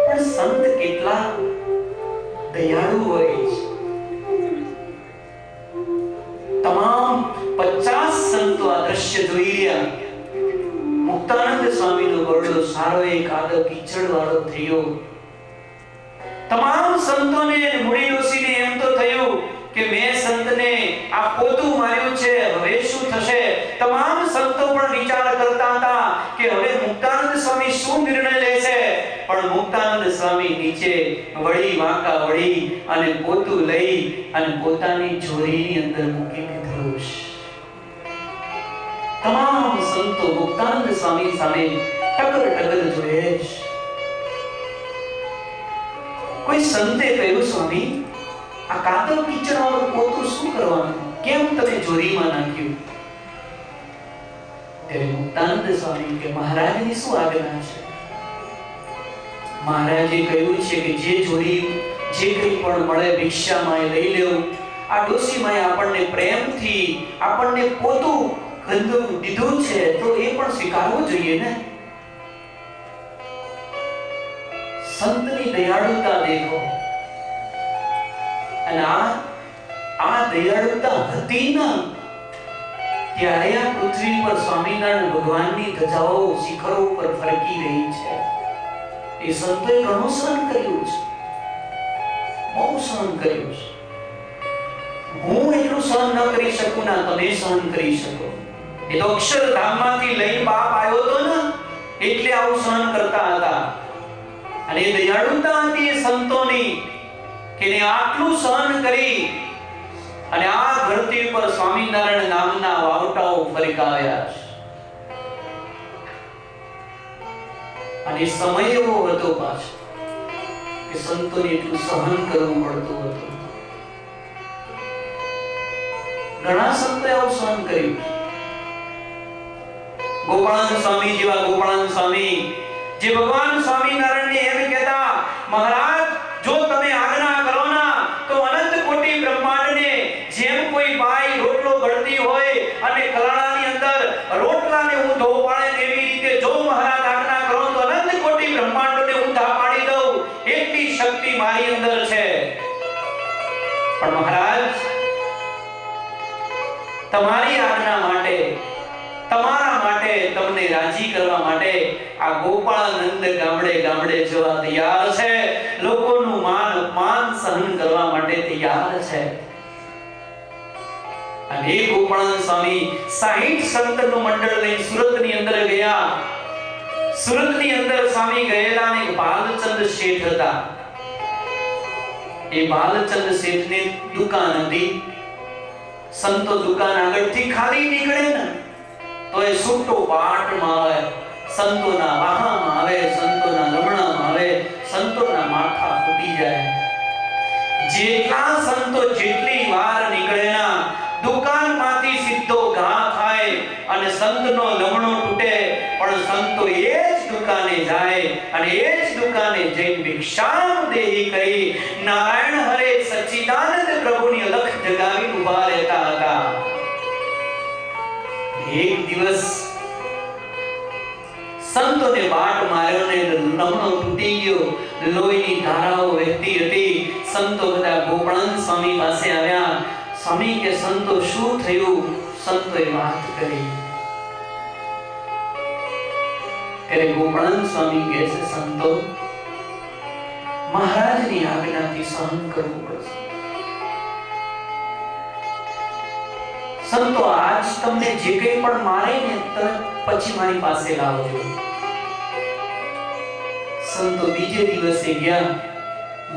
પણ સંત કેટલા દયાળુ હોય છે. તમામ 50 સંતો આ દ્રશ્ય જોઈ રહ્યા. મુક્તાનંદ સ્વામીનો ગરડો સારો એક કાદવ કીચડ વાળો થયો. તમામ સંતોને મૂડી ડોસીને એમ તો થયું કે મેં સંતને આ પોતું માર્યું છે, હવે શું થશે? તમામ સંતો પણ વિચાર કરતા હતા પણ મુક્તાનંદ સ્વામી નીચે વળી વાંકા વળી અને પોતું લઈ અને પોતાની જોરીની અંદર મૂકી દીધું. તમામ સંતો મુક્તાનંદ સ્વામી સામે ટગર ટગર જોઈએ. કોઈ સંતે કહ્યું, સ્વામી આ કાદવ કીચડવાળું પોતું શું કરવાનું, કેમ તમે જોરીમાં નાખ્યું? ત્યારે મુક્તાનંદ સ્વામી કે મહારાજની શું આજ્ઞા છે? મહારાજે કહ્યું છે કે જે જોરી જે કંઈ પણ મળે ભિક્ષામાં લઈ લેવું. આ ડોશીમાએ આપણને પ્રેમથી આપણને પોતું ગંદુ દીધું છે તો એ પણ સ્વીકારવું જોઈએ ને. સંતની દયાળુતા દેખો. અને આ દયાળુતા હતી ના ત્યારે આ પૃથ્વી પર સ્વામિનારાયણ ભગવાનની ધજાઓ શિખરો ઉપર ફરકી રહી છે. એ સંતોએ ઘણું સહન કર્યું છે, બહુ સહન કર્યું છે. હું એટલું સહન ન કરી શકું ના તમે સહન કરી શકો. એ તો અક્ષરધામમાંથી લઈ બાપ આવ્યો તો ને એટલે આવું સહન કરતા હતા. અને એ દયાળુતા હતી એ સંતોની કે ને આટલું સહન કરી અને આ ધરતી પર સ્વામિનારાયણ નામના વાવટાઓ ફરકાવ્યા છે. અને સમય એવો હતો પાછો કે સંતોને એટલું સહન કરવું પડતું હતું. ઘણા સંતોએ આવું સહન કર્યું. ગોપાળાનંદ સ્વામી જેવા ગોપાળાનંદ સ્વામી જે ભગવાન સ્વામિનારાયણને એમ કહેતા, મહારાજ જો તમે આજ્ઞા કરો ના તો અનંત કોટી બ્રહ્માંડને જેમ કોઈ બાઈ રોટલો ઘડતી હોય અને કલાણાની અંદર રોટલાને ઊંધો પાડે એવી રીતે જો મહારાજ આજ્ઞા કરો તો અનંત કોટી બ્રહ્માંડોને ઊંધા પાડી દઉં એટલી શક્તિ મારી અંદર છે. પણ મહારાજ તમારી આજ્ઞા માટે, તમારા માટે, તમને રાજી કરવા માટે આ ગોપાળાનંદ ગામડે ગામડે જવા તૈયાર છે. લોકોનું માન અપમાન સહન કરવા માટે તૈયાર છે. અને ગોપાળાનંદ સ્વામી 60 સંતનું મંડળ લઈને સુરતની અંદર ગયા. સુરતની અંદર સ્વામી ગયેલા અને બાલચંદ શેઠ હતા. એ બાલચંદ શેઠની દુકાન હતી. સંતો દુકાન આગળથી ખાલી નીકળે ને તો એ છૂટો પાટમાં આવે, સંતોના વાહામાં આવે, સંતોના લમણામાં આવે, સંતોના માથા ફૂટી જાય. જેટલા સંતો જેટલી વાર નીકળેના દુકાનમાંથી સીધો ઘા થાય અને સંતનો લમણો તૂટે, પણ સંતો એ જ દુકાને જાય અને એ જ દુકાને જઈને ભિક્ષામ દેહી કહી નારાયણ હરે સચ્ચિદાનંદ પ્રભુની અલખ જગાવી ઉભા રહેતા હતા. એક દિવસ સંતોને બાટ માર્યો ને લમણો તૂટી ગયો, લોહીની ધારાઓ વહેતી હતી. સંતો બધા ગોપાળાનંદ સ્વામી પાસે આવ્યા. સ્વામી કે સંતો શું થયું? સંતોએ વાત કરી. ત્યારે ગોપાળાનંદ સ્વામી કહે છે, સંતો મહારાજની આજ્ઞાથી સહન કરવું પડશે. સંતો આજ તમને જે કંઈ પણ મારે ને પછી મારી પાસે લાવજો. સંતો બીજે દિવસે ગયા.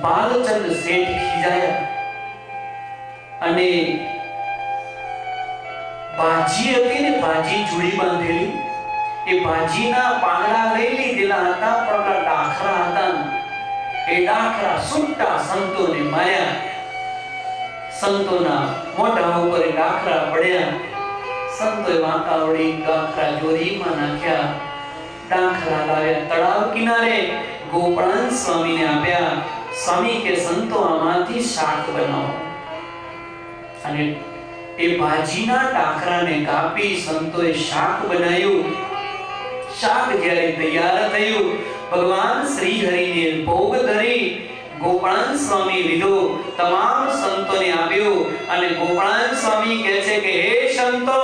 બાલચંદ શેઠ ખીજાયા અને બાજી હતી ને, બાજી જોડી બાંધેલી, એ બાજીના પાંદડા લઈ લીધેલા હતા, પણ ડાખરા હતા ને એ ડાખરા સુટ્ટા સંતોને માર્યા. સંતોના મોઢા ઉપર ડાખરા પડ્યા. સંતોએ વાંકા વળી ડાખરા જોરીમાં નાખ્યા. ડાખરા લાવ્યા તળાવ કિનારે ગોપાળાનંદ સ્વામીને આપ્યા. સ્વામી કે સંતો આમાંથી શાક બનાવો. અને એ ભાજીના ડાખરાને કાપી સંતોએ શાક બનાવ્યું. શાક જ્યારે તૈયાર થયું, ભગવાન શ્રી હરિને ભોગ ધરી ગોપાળાનંદ સ્વામી લીધો, તમામ સંતોને આપ્યું. અને ગોપાળાનંદ સ્વામી કહે છે કે હે સંતો,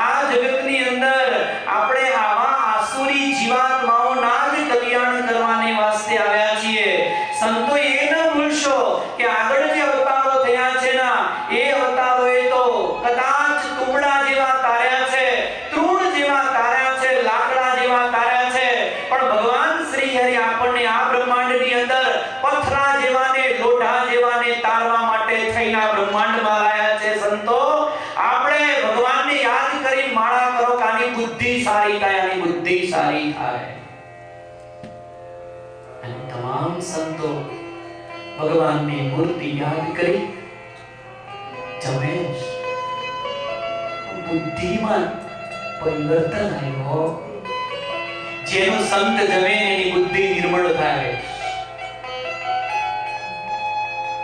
આ જગતની અંદર આપણે આવા આસુરી જીવાત્માઓના જ કલ્યાણ કરવાને વાસ્તે આવ્યા છીએ. સંતો એ ન ભૂલશો કે આગળ જે અવતારો થયા છે ના, એ અવતારોએ તો કદાચ તુંબડા જેવા તાર્યા છે, તૃણ જેવા તાર્યા છે, લાકડા જેવા તાર્યા છે, પણ ભગવાન શ્રી હરિ આપણને આ બ્રહ્માંડની અંદર પથરા જેવાને લોઢા જેવાને તારવા માટે થઈને બ્રહ્માંડમાં આવ્યા છે સંતો. આપણે ભગવાનને યાદ કરી માળા કરો કે આની બુદ્ધિ સારી થાય, આની બુદ્ધિ સારી થાય. અને તમામ સંતો ભગવાનની મૂર્તિ યાદ કરી જમે. બુદ્ધિમાં પરિવર્તન આવ્યો. જેનું સંત જમે એની બુદ્ધિ નિર્મળ થાય.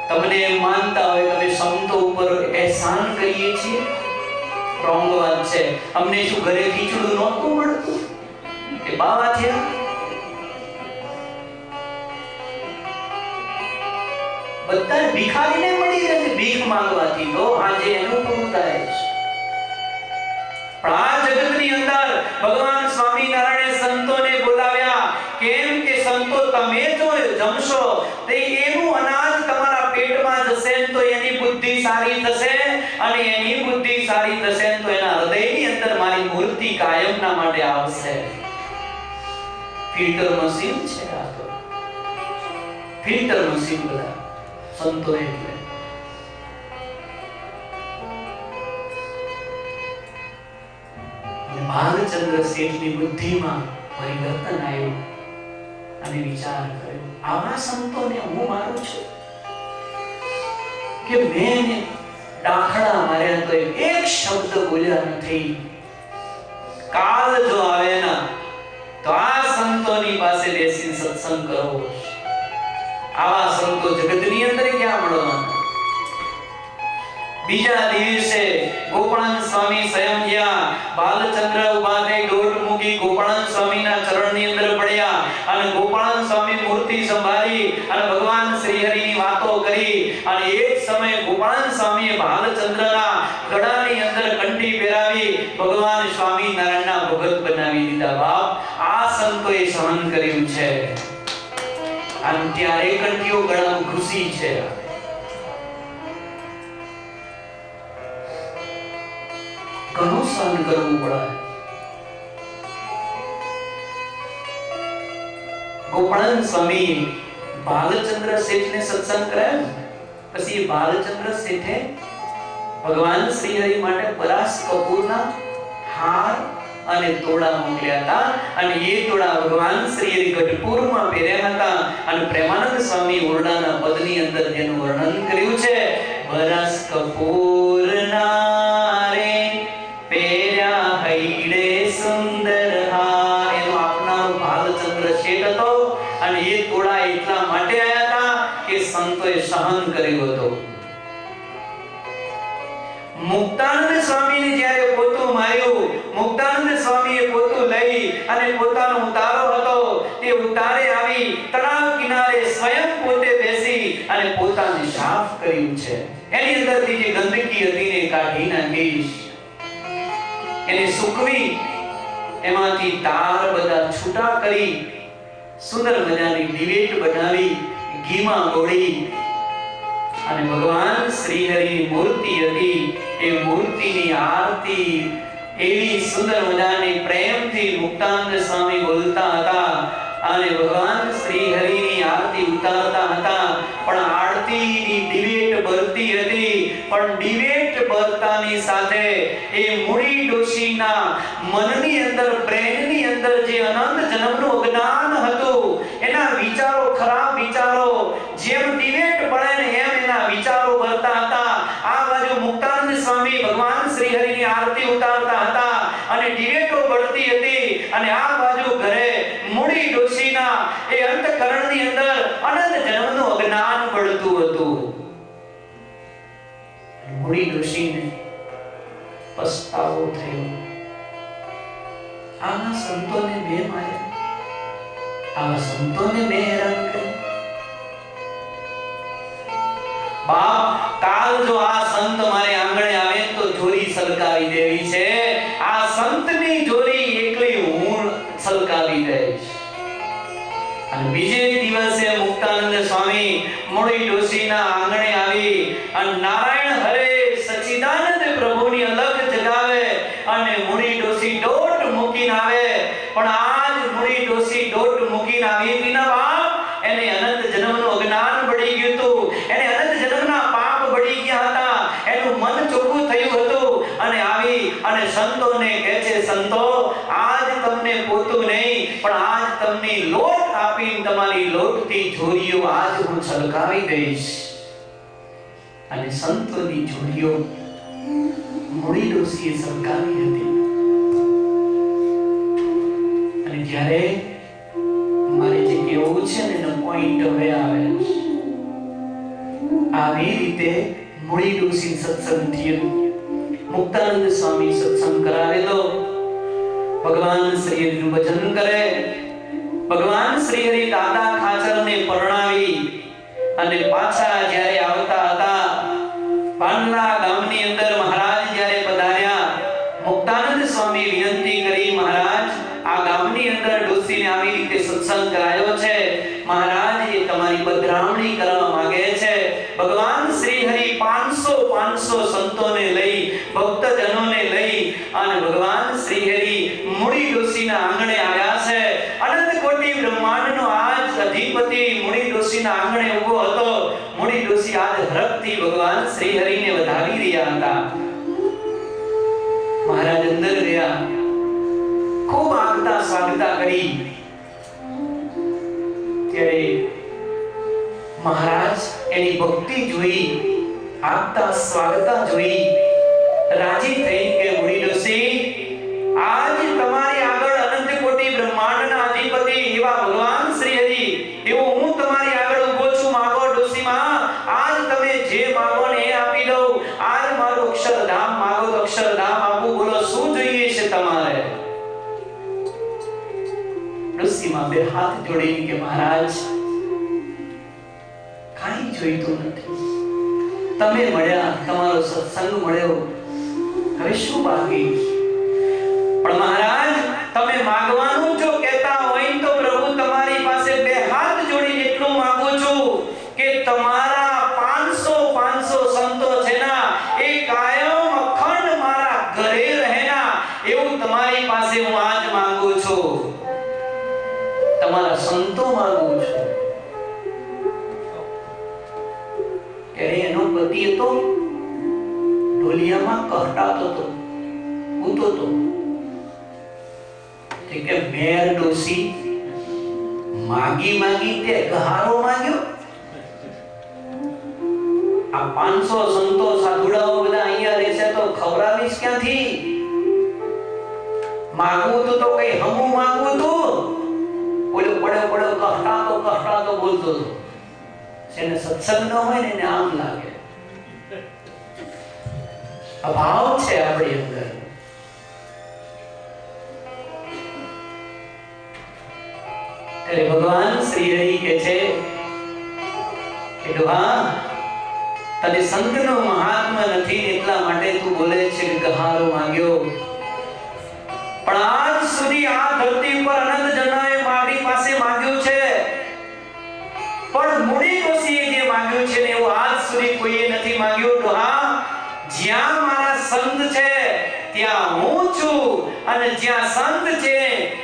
તમને એમ માનતા હોય કે સંતો ઉપર એહસાન કરીએ છીએ, રોંગ વાત છે. અમને શું ઘરે ખીચડું નહોતું મળતું કે બાવા થયા? બધા ભિખારીને મળી જશે ભીખ માંગવાથી, તો આજે એનું પૂરું થાય છે. પણ આ જગતની અંદર ભગવાન સ્વામિનારાયણે સંતોને બોલાવ્યા. કેમ કે સંતો તમે જો જમશો તો એનું અનાજ તમારા પેટમાં જશે તો એની બુદ્ધિ સારી થશે, અને એની બુદ્ધિ સારી થશે તો એના હૃદયની અંદર મારી મૂર્તિ કાયમના માટે આવશે. ફિલ્ટર મશીન છે આ તો, ફિલ્ટર મશીન બધા સંતો. એટલે ભાલચંદ્ર શેઠની બુદ્ધિમાં પરિવર્તન આવ્યું અને વિચાર કર્યો, આવા સંતોને હું મારું છું કે મેં ડાખડા માર્યા તો એક શબ્દ બોલ્યા નથી. કાલ જો આવે ના તો આ સંતોની પાસે બેસીને સત્સંગ કરવો. આવા સંતો જગતની અંદર ક્યાં મળવાના? બીજા દિવસે ગોપાળાનંદ સ્વામી સ્વયં ગયા. બાલચંદ્ર ઉભા થઈ દોટ મૂકી ગોપાળાનંદ સ્વામીના ચરણની અંદર પડ્યા અને ગોપાળાનંદ સ્વામી મૂર્તિ સંભાળી અને ભગવાન શ્રી હરિની વાતો કરી. અને એ જ સમયે ગોપાળાનંદ સ્વામીએ બાલચંદ્રના ગળાની અંદર કંઠી પહેરાવી ભગવાન સ્વામિનારાયણના ભગત બનાવી દીધા. બાપ, આ સંતોએ સહન કર્યું છે અને ત્યારે કંઠીઓ ગળામાં ઘૂસી છે. ઘણું સહન કરવું પડે. ગોપાળાનંદ સ્વામી બાલચંદ્ર શેઠને સત્સંગ કરાયો. પછી બાલચંદ્ર શેઠે ભગવાન શ્રી હરિ માટે પરાસ કપૂરના હાર અને તોડા મોકલ્યા હતા. અને એ તોડા ભગવાન શ્રી હરિ ગઢપુરમાં પહેર્યા હતા. અને પ્રેમાનંદ સ્વામી ઓરડાના પદની અંદર જેનું વર્ણન કર્યું છે, પરાસ કપૂરના અને એ તોડા એટલા માટે આયા હતા કે સંતોએ સહન કર્યું હતું. મુક્તાનંદ સ્વામીને જ્યારે પોતું માર્યું, મુક્તાનંદ સ્વામીએ પોતું લઈ અને પોતાનો ઉતારો હતો તે ઉતારે આવી તળાવ કિનારે સ્વયં પોતે બેસી અને પોતાને સાફ કર્યું છે. એની અંદરથી જે ગંદકી હતી ને કાઢી નાખી, એને સૂકવી એમાંથી તાર બધા છૂટા કરી સુંદર મજાની દિવેટ બનાવી ઘીમાં ગોળી અને ભગવાન શ્રી હરિની મૂર્તિ હતી એ મૂર્તિની આરતી એવી સુંદર મજાની પ્રેમથી મુક્તાનંદ સ્વામી બોલતા હતા અને ભગવાન શ્રી હરિની આરતી ઉતારતા હતા. પણ આરતીની દિવેટ બળતી હતી, પણ દિવેટ બળતાની સાથે એ મૂડી ડોશીના મનની અંદર, બ્રેનની અંદર જે અનંત જન્મનું અજ્ઞાન હતું, એના વિચારો, ખરાબ વિચારો જેમ દિવેટ બળે ને એમ એના વિચારો બળતા હતા. આ બાજુ મુક્તાનંદ સ્વામી ભગવાન શ્રી હરિની આરતી ઉતારતા હતા અને દિવેટો બળતી હતી, અને આ બાજુ ઘરે મૂડી ડોશીના એ અંતઃકરણની અંદર અનંત જન્મનું અજ્ઞાન બળતું હતું. મૂડી ડોશીને પસ્તાવો થયો, આના સંતોને મેં માર્યા, આવા સંતોને મેં હેરાન કર્યા. બાપ, કાલ જો આ સંત મારે આંગણે આવે તો જોરી સલકાવી દેવી છે. આ સંતની જોરી એકલી હું સલકાવી દઈશ. અને બીજે દિવસે મુક્તાનંદ સ્વામી મૂડી ડોશીના આંગણે આવી અને નારાયણ હરે સચ્ચિદાનંદ પ્રભુની અલગ જગાવે અને મૂડી ડોશી દોટ મૂકીને આવે. પણ આજ મૂડી ડોશી દોટ મૂકીને આવી હતી ને બાપ, એને સંતોને કહે છે, સંતો આજ તમને પોતું નહીં પણ આજ તમને લોટ આપીને તમારી લોટથી જોડીઓ આજ હું છલકાવી દઈશ. અને સંતોની જોડીઓ મૂળી ડોશીએ છલકાવી હતી. અને જ્યારે મારે જે કહેવું છે ને એનો પોઈન્ટ હવે આવે છે. આવી રીતે મૂળી ડોશી સત્સંગ થયો. મુક્તાનંદ સ્વામી સત્સંગ કરાવેલો. ભગવાન શ્રી હરિનું ભજન કરે. ભગવાન શ્રી હરિ દાદા ખાચરને પરણાવી અને પાછા જ્યારે આવતા હતા, પાંડલા ગામની અંદર મહારાજ જ્યારે પધાર્યા, મુક્તાનંદ સ્વામી વિનંતી કરી, મહારાજ આ ગામની અંદર ડોશીને આવી રીતે સત્સંગ કરાયો છે, મહારાજ એ તમારી પધરામણી કરવા માંગે છે. ભગવાન શ્રી હરિ 500 સંતોને લઈ, ભક્તજનોને લઈ અને ભગવાન શ્રી હરિ મૂળી ડોશીના આંગણે આવ્યા છે. અનંત કોટી બ્રહ્માંડનો આજ અધિપતિ મૂળી ડોશીના આંગણે ઊભો હતો. મૂળી ડોશી આજ હરખથી ભગવાન શ્રી હરિને વધાવી રહ્યા હતા. મહારાજ અંદર ગયા, ખૂબ આગતા સ્વાગતા કરી. ત્યારે મહારાજ એની ભક્તિ જોઈ, આગતા સ્વાગતા જોઈ રાજી થઈ કે મૂળી ડોશી, આજ તમારી આગળ અનંત કોટી બ્રહ્માંડના અધિપતિ એવા ભગવાન શ્રી હરિ, એવો હું તમારી આગળ ઊભો છું. માંગો ડોશીમાં, આજ તમે જે માંગો ને એ આપી દઉં. આજ મારું અક્ષરધામ માંગો તો અક્ષરધામ આપું. બોલો શું જોઈએ છે તમારે? ડોશીમાં બે હાથ જોડીને કે મહારાજ કાંઈ જોઈતું નથી. તમે મળ્યા, તમારો સત્સંગ મળ્યો, હવે શું બાકી? પણ મહારાજ તમે માંગવાનું જો કહેતા હોય તો પ્રભુ તમારી પાસે બે હાથ જોડીને એટલું માંગુ છું કે તમારા 500 સંતો છે ના, એ કાયમ અખંડ મારા ઘરે રહેના, એવું તમારી પાસે હું આજ માંગુ છું. તમારા સંતો માંગુ છું. એનો પતિ હતો, ઢોલિયામાં કહટાતો હતો, ઊતો હતો. કે મેર ડોશી માગી તે ગહારો માંગ્યો. આ 500 સંતો સાધુડાઓ બધા અહીંયા રહેશે તો ખવડાવીશ ક્યાંથી? માગવું તો કઈ હમું માગવું તું. બોલો પડ્યો કહટાતો બોલતો હતો. જેને સત્સંગ ન હોય ને એને આમ લાગે. અભાવ છે આપણી અંદર. ત્યારે ભગવાન શ્રી હરિ કહે છે કે ડોહા, તને સંતનો મહાત્મા નથી એટલા માટે તું બોલે છે કે ગહારો માંગ્યો. પણ આજ સુધી આ ધરતી ઉપર અનંત જનાએ મારી પાસે માંગ્યું છે, પણ મૂળી ડોશીએ જે માંગ્યું છે ને એવું આજ સુધી કોઈએ નથી માંગ્યું. ડોહા, જ્યાં મારા સંત છે ત્યાં હું છું, અને જ્યાં સંત છે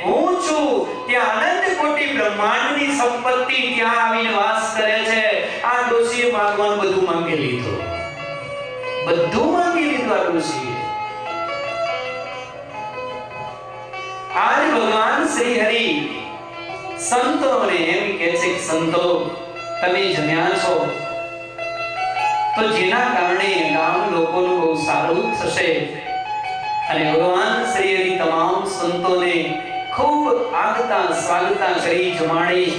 હું છું, ત્યાં અનંત કોટી બ્રહ્માંડની સંપત્તિ ત્યાં આવીને વાસ કરે છે. આ ડોશીએ માંગવાનું બધું માંગી લીધું. આ ડોશીએ. આજ ભગવાન શ્રી હરિ સંતોને એમ કહે છે કે સંતો, તમે જમ્યા છો તો જેના કારણે ગામ લોકોનું બહુ સારું થશે. અને ભગવાન શ્રી હરિ તમામ સંતોને ખૂબ આગતા સ્વાગતા કરી જમાડી.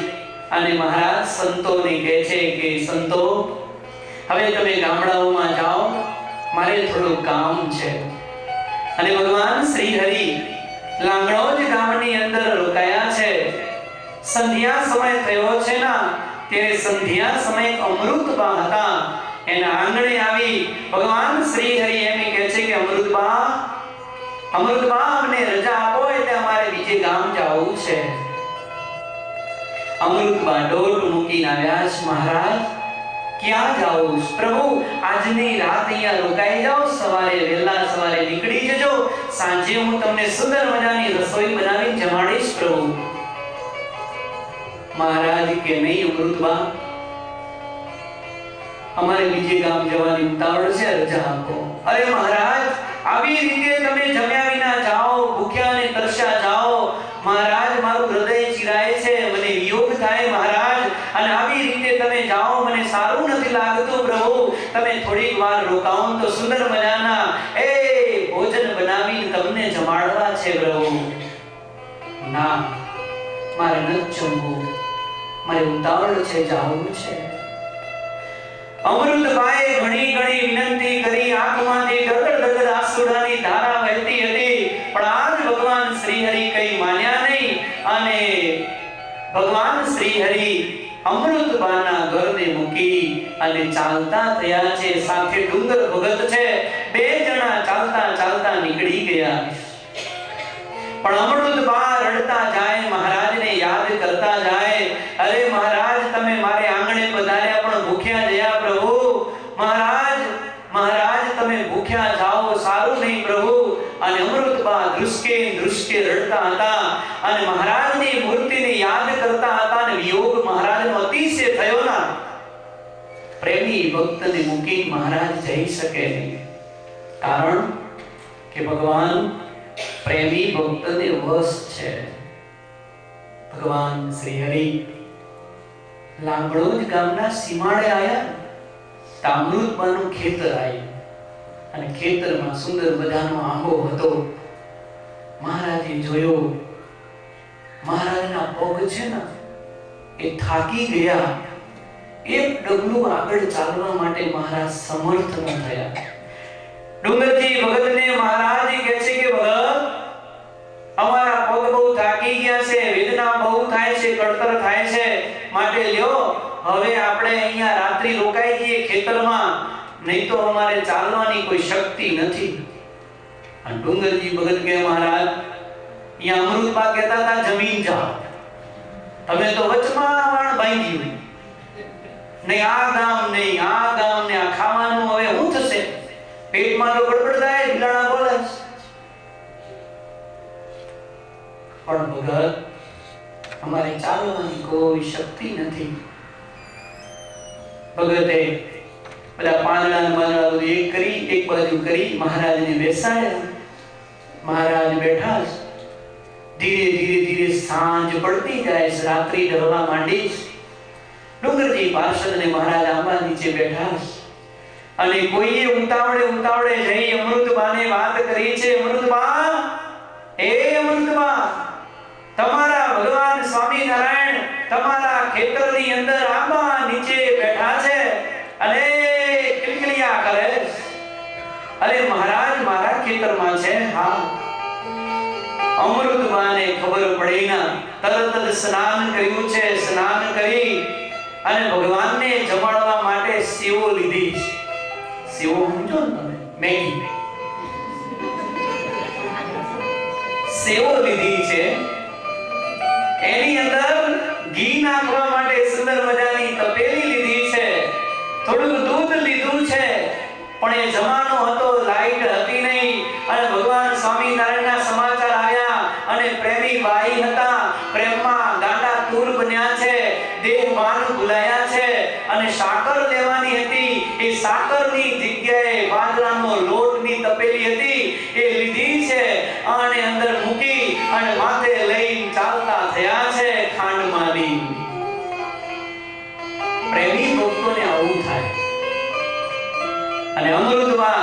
અને મહારાજ સંતોને કહે છે કે સંતો, હવે તમે ગામડાઓમાં જાઓ, મારે થોડું કામ છે. અને ભગવાન શ્રી હરિ લાંગણોજ ગામની અંદર રોકાયા છે. સંધ્યા સમય થયો છે ના, ત્યારે સંધ્યા સમય અમૃતબા હતા, એના આંગણે આવી ભગવાન શ્રી હરિ એમ કહે છે કે અમૃતબા, અમને રજા આપો, એટલે અમારે બીજે ગામ જવું છે. અમૃતબા દોટ મૂકીને આવ્યા છે. મહારાજ, ક્યાં જાવું? પ્રભુ, આજની રાત અહીંયા રોકાઈ જાઓ, સવારે વહેલા સવારે નીકળી જજો, સાંજે હું તમને સુંદર મજાની રસોઈ બનાવી જમાડીશ. પ્રભુ. મહારાજ કે નહીં અમૃતબા, અમારે બીજે ગામ જવાની ઉતાવળ છે, રજા આપો. અરે મહારાજ, આવી રીતે તમે જમ્યા વિના જાઓ, ભૂખ્યા અને તરસ્યા જાઓ, મહારાજ મારું હૃદય ચિરાય છે, મને વિયોગ થાય મહારાજ, અને આવી રીતે તમે જાઓ, મને સારું નથી લાગતું પ્રભુ, તમે થોડીક વાર રોકાઓ તો સુંદર મજાના એ ભોજન બનાવીને તમને જમાડવા છે પ્રભુ. ના, મારે નથી જમવું, મારે ઉતાવળ છે, જાવું છે. અમૃતબાઈએ ઘણી ઘણી વિનંતી કરી, આંખમાંથી ગદગદ ગદગદ આંસુડાની ધારા વહેતી હતી, પણ આજ ભગવાન શ્રી હરિ કઈ માન્યા નહીં, અને ભગવાન શ્રી હરિ અમૃતબાના ઘરને મૂકી અને ચાલતા થયા છે. સાથે ડુંગર ભગત છે, બે જણા ચાલતા ચાલતા નીકળી ગયા. પણ અમૃતબા રડતા જાય, મહારાજને યાદ કરતા જાય, અરે મહારાજ તમે મારે આંગણે પધાર્યા પણ ભૂખ્યા ગયા પ્રભુ, મહારાજ મહારાજ તમે ભૂખ્યા જાઓ, સારું નહીં પ્રભુ. અને અમૃતબા ધ્રુસકે ધ્રુસકે રડતા હતા અને મહારાજની મૂર્તિને યાદ કરતા હતા, અને વિયોગ મહારાજનો અતિશય થયો ના. પ્રેમી ભક્તને મૂકી મહારાજ જઈ શકે નહીં, કારણ કે ભગવાન પ્રેમી ભક્તને વશ છે. ભગવાન શ્રી હરિ લાંગણોજ ગામના સીમાડે આયા, તામૃતબાનું ખેતર આવ્યું, અને ખેતરમાં સુંદર મજાનો આંબો હતો. મહારાજે જોયો, મહારાજના પગ છે ને એ થાકી ગયા, એક ડગલું આગળ ચાલવા માટે મહારાજ સમર્થ ન થયા. ડુંગરજી ભગતને મહારાજ કહે છે કે ભગત, અમારા પગ બહુ થાકી ગયા છે, વેદના બહુ થાય છે, કળતર થાય છે, માટે લ્યો હવે આપણે અહીંયા રાત્રિ રોકાઈ જઈએ ખેતરમાં, નહીં તો અમારે ચાલવાની કોઈ શક્તિ નથી. અને ડુંગરજી ભગત કે મહારાજ, અહીંયા અમૃતબા કહેતા હતા જમીન જાઓ, તમે તો વચમાં વાણ બાંધ્યું, નહીં આ ગામ નહીં આ ગામ ને આ ખાવાનું હવે શું થશે, પેટમાં તો ગડબડ થાય, બિલાડા બોલે. પણ ભગત અમારે ચાલવાની કોઈ શક્તિ નથી. ભગતે બધા પાંદડા એક કરી, એક બાજુ કરી મહારાજને બેસાડ્યા. મહારાજ બેઠા. ધીરે ધીરે ધીરે સાંજ પડતી જાય, રાત્રિ ઢળવા માંડી. ડુંગરજી પાર્ષદને મહારાજ આંબા નીચે બેઠા, અને કોઈએ ઉતાવળે ઉતાવળે જઈ અમૃતબાને વાત કરી છે. અમૃતબા, એ અમૃતબા, તમારા ભગવાન સ્વામિનારાયણ તમારા ખેતરની અંદર આંબા નીચે બેઠા છે અને કિલકિલિયા કરે. અરે મહારાજ મારા ખેતરમાં છે. હા. અમૃતબાને ખબર પડી ના, તરત જ સ્નાન કર્યું છે. સ્નાન કરી અને ભગવાનને જમાડવા માટે સેવો લીધી છે. સેવો સમજો ને તમે, મેગી સેવો લીધી છે. એની અંદર ઘી નાખવા માટે સુંદર મજાની તપેલી લીધી છે. થોડું દૂધ લીધું છે, પણ એ જમાનો હતો, લાઈટ હતી નહીં, અને ભગવાન સ્વામિનારાયણના સમાચાર આવ્યા, અને પ્રેમી બાઈ હતા, પ્રેમમાં ગાંડા તૂર બન્યા છે, દેહભાન ભૂલાયા છે, અને સાકર લેવાની હતી. એ સાકરની જગ્યાએ બાજરાનો લોટની તપેલી હતી, એ લીધી છે, અને અંદર મૂકી અને માથે લઈને ચાલતા થયા છે ખાંડમાંથી. પ્રેમી ભક્તોને આવું થાય. અને અમૃતબા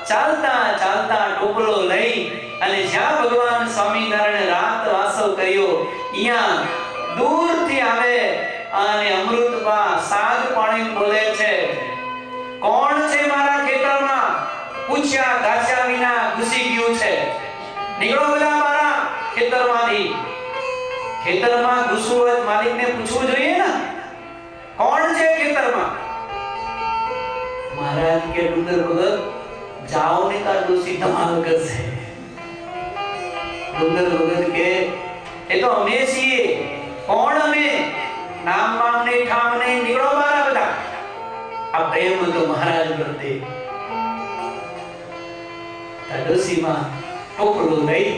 ચાલતા ચાલતા ટોપલો લઈ અને જ્યાં ભગવાન સ્વામિનારાયણ રાત વાસો કર્યો, અહીંયા દૂરથી આવે અને અમૃતબા સાજ પાણી બોલે છે. કોણ છે મારા ખેતરમાં? પૂછ્યા ગાછા વિના ઘૂસી ગયું છે. નીકળો બધા મારા ખેતરમાંથી. ખેતરમાં ઘૂસવું હોય માલિકને પૂછવું જોઈએ ને, કોણ છે ખેતરમાં? મહારાજ કે ડુંગર ભગત જાઓ ને કા ડોસી ધમાલ કરશે. ડુંગર ભગત કે એ તો અમે છીએ. કોણ અમે? નામ બામ ને ઠામ ને, નીકળો મારા બધા. આ પ્રેમ તો મહારાજ પ્રત્યે. ડોસીમાં ટોપલો લઈ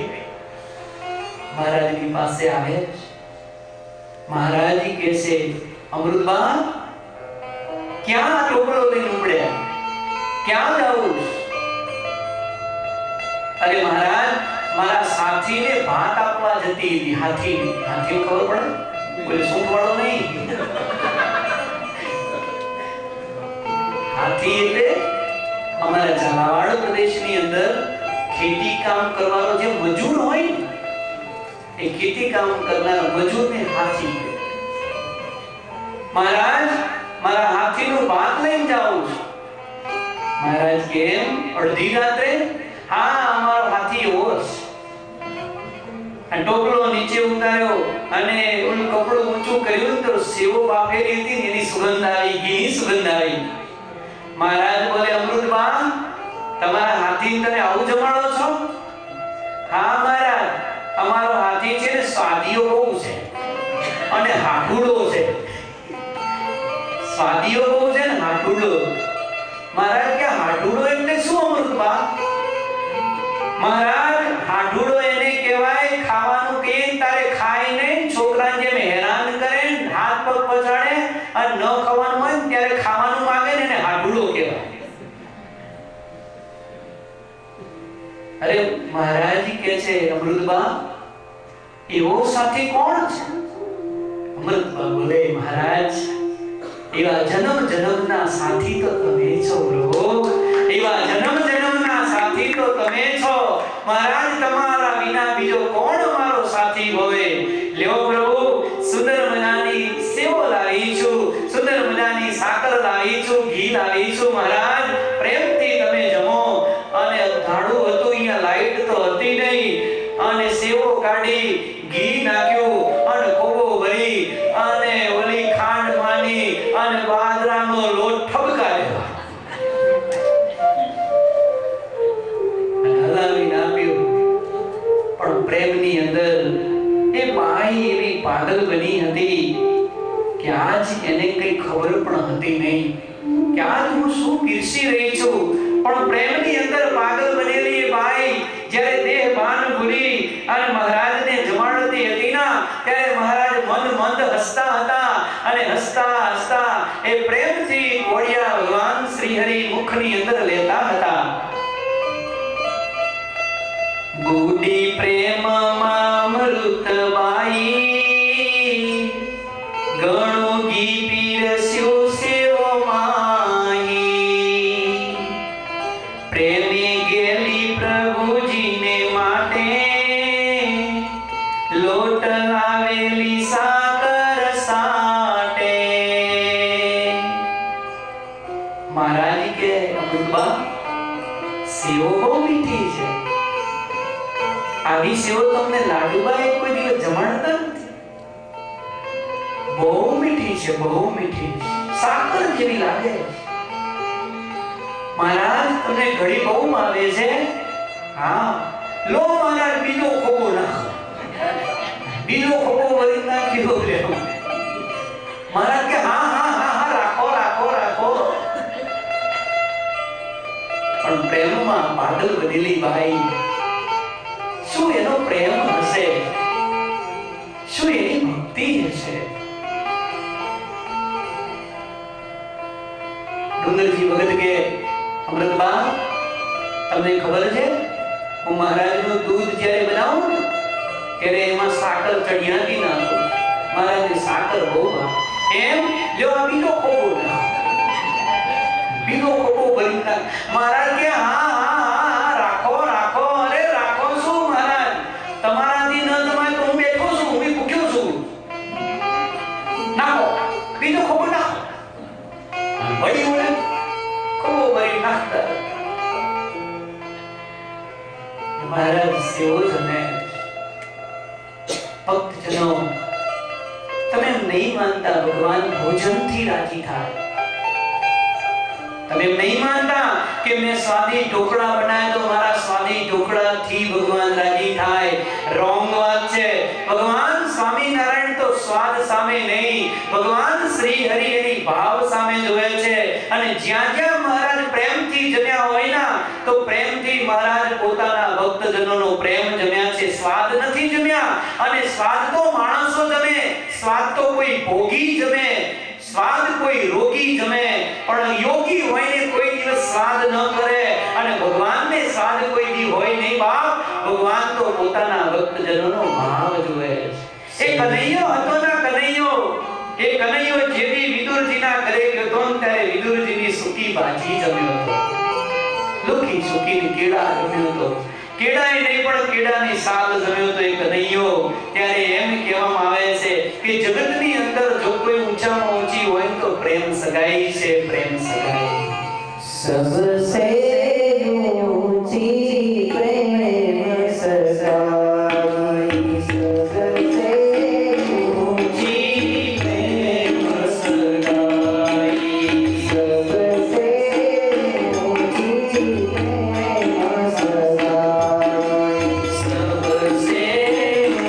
મહારાજની પાસે આવે. મહારાજ કહે છે, અમૃતબા ક્યાં ટોપલો લઈને ઉપડ્યા? ક્યાં જાવું? અરે મહારાજ, મારા સાથીને ભાત આપવા જતી હતી. હાથી ખબર પડે? કોઈ સૂંઠ વાળો નહીં. હાથી એટલે અમારા ઝાલાવાડ પ્રદેશની અંદર ખેતી કામ કરવાનો જે મજૂર હોય ને, એ ખેતી કામ કરનાર મજૂરને હાથી કહે. મહારાજ, મારા હાથીનું ભાત લઈને જાઉં છું. મહારાજ કેમ? અડધી રાત્રે? હા, અમારો હાથી એવો છે. ટોપલો નીચે ઉતાર્યો અને ઓલું કપડું ઊંચું કર્યું તો સેવો બાફેલી હતી ને એની સુગંધ આવી, ઘીની સુગંધ આવી. મહારાજ બોલે, અમૃતબા, તમારા હાથી તમે આવું જમાડો છો? હા મહારાજ, અમારો હાથી છે ને સ્વાદીઓ બહુ છે અને હાટુડો છે. સ્વાદીઓ બહુ છે ને હાટુડો. મહારાજ કે હાટુડો એટલે શું અમૃતબા? મહારાજ, હાટુડો એને કહેવાય ખાવાનું કે તારે ખાય નહીં, છોકરા જેમ હેરાન કરે, હાથ પગ પછાડે અને ન ખાવાનું હોય ત્યારે ખાવાનું માંગે ને એને હાટુડો કહેવાય. અરે મહારાજ કહે છે, અમૃતબા, એવો સાથી કોણ છે? અમૃતબા બોલે, મહારાજ, એવા જન્મ જન્મના સાથી તો તમે છો પ્રભુ. એવા જન્મ જન્મના સાથી તો તમે છો. મહારાજ, તમારા વિના બીજો કોણ મારો સાથી હોય? લ્યો પ્રભુ, સુંદર મજાની સેવો લાવી છું, સુંદર મજાની સાકર લાવી છું, ઘી લાવી છું. મહારાજ, પ્રેમથી તમે જમો. અને ધાડું હતું, અહીંયા લાઈટ તો હતી નહીં, અને સેવો કાઢી, ઘી નાખ્યું અને કોબો ભરી અને ઓલી ખાંડ માની અને બાજરાનો લોટ ઠબકાર્યો અને હલાવીને આપ્યું. પણ પ્રેમની અંદર એ બાઈ એવી પાગલ બની હતી કે આજ એને કઈ ખબર પણ હતી નહીં કે આજ હું શું પીરસી રહી છું. પણ પ્રેમની અંદર પાગલ બનેલી એ બાઈ જ્યારે દેહ ભાન ભૂલી અને મહારાજને જમાડતી હતી ના, ત્યારે મહારાજ મંદ હસતા હતા અને હસતા હસતા એ પ્રેમથી કોડિયા ભગવાન શ્રી હરિ મુખની અંદર લેતા હતા. બુડી પ્રેમમાં અમૃતબાઈ, ઘણું ઘી પીરસ્યું સેવો માહી. પ્રેમી ગેલી પ્રભુજીને માટે, લોટ લાવેલી સાકર સાટે. મહારાજ કે, અમૃતબા, સેવો બહુ મીઠી છે. આવી સેવો તમને લાડુબાએ કોઈ દિવસ જમાડતા નથી. બહુ મીઠી છે, બહુ મીઠી, સાકર જેવી લાગે. મહારાજ, તમને ઘડી બહુ આવે છે? હા, લો મહારાજ, બીજો ખોબો નાખો. બીજો ખોબો ભરી નાખ્યો. મહારાજ કે, હા હા હા હા, રાખો રાખો રાખો. પણ પ્રેમમાં પાગલ બનેલી બાઈ, શું એનો પ્રેમ હશે? શું એની ભક્તિ હશે? ડુંગરજી ભગત કે, અમૃતબા, તમને ખબર છે, હું મહારાજનું દૂધ જ્યારે બનાવું ત્યારે એમાં સાકર ચડિયાતી નાખું. મહારાજને સાકર બહુ ભાવે. એમ? લ્યો, આ બીજો ખોબો નાખો. બીજો ખોબો ભરી નાખ. મહારાજ કે, હા હા હા, રાખો રાખો. અરે રાખો શું મહારાજ? તમારાથી ન જમાય તો હું બેઠો છું, હું ભૂખ્યો છું. નાખો, બીજો ખોબો નાખો. વળી વળે ખોબો ભરી નાખતા. મહારાજ સેવો જમે. ભક્તજનો, તમે નહીં માનતા ભગવાન ભોજનથી રાજી થાય. તમે નહીં માનતા કે મેં સ્વાદી ઢોકળા બનાવ્યા તો મારા સ્વાદી ઢોકળાથી ભગવાન રાજી થાય. રોંગ વાત છે. ભગવાન સ્વામિનારાયણ તો સ્વાદ સામે નહીં, ભગવાન શ્રી હરિ એની ભાવ સામે જોવે છે. અને જ્યાં જ્યાં મહારાજ પ્રેમથી જમ્યા હોય ના, તો પ્રેમથી મહારાજ પોતાના ભક્તજનોનો પ્રેમ જમ્યા છે, સ્વાદ નથી જમ્યા. અને સ્વાદ તો માણસો જમે, સ્વાદ તો કોઈ ભોગી જમે, સ્વાદ કોઈ રોગી જમે. પણ યોગી હોઈને કોઈ દિવસ સ્વાદ ન કરે અને ભગવાનને સ્વાદ કોઈ દી હોય નહીં. બા પોતાના ભક્તજનોનો ભાવ જુએ છે. એ કનૈયો હતો ના કનૈયો, એ કનૈયો જેથી વિદુરજીના ઘરે ગયો ત્યારે વિદુરજીની સૂકી ભાજી જમ્યો હતો, લુખી સૂકીની કેળા જમ્યો હતો, કેળાએ નહીં પણ કેળાની સાલ જમ્યો હતો એ કનૈયો. ત્યારે એમ કહેવામાં આવે છે કે જગતની અંદર જો કોઈ ઊંચામાં ઊંચી હોય તો પ્રેમ સગાઈ છે, પ્રેમ સગાઈ. सबसे ऊंची प्रेम सगाई, सबसे ऊंची प्रेम सगाई, सबसे ऊंची प्रेम सगाई, सबसे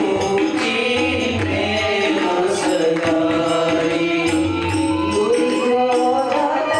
ऊंची प्रेम सगाई. दुर्योधन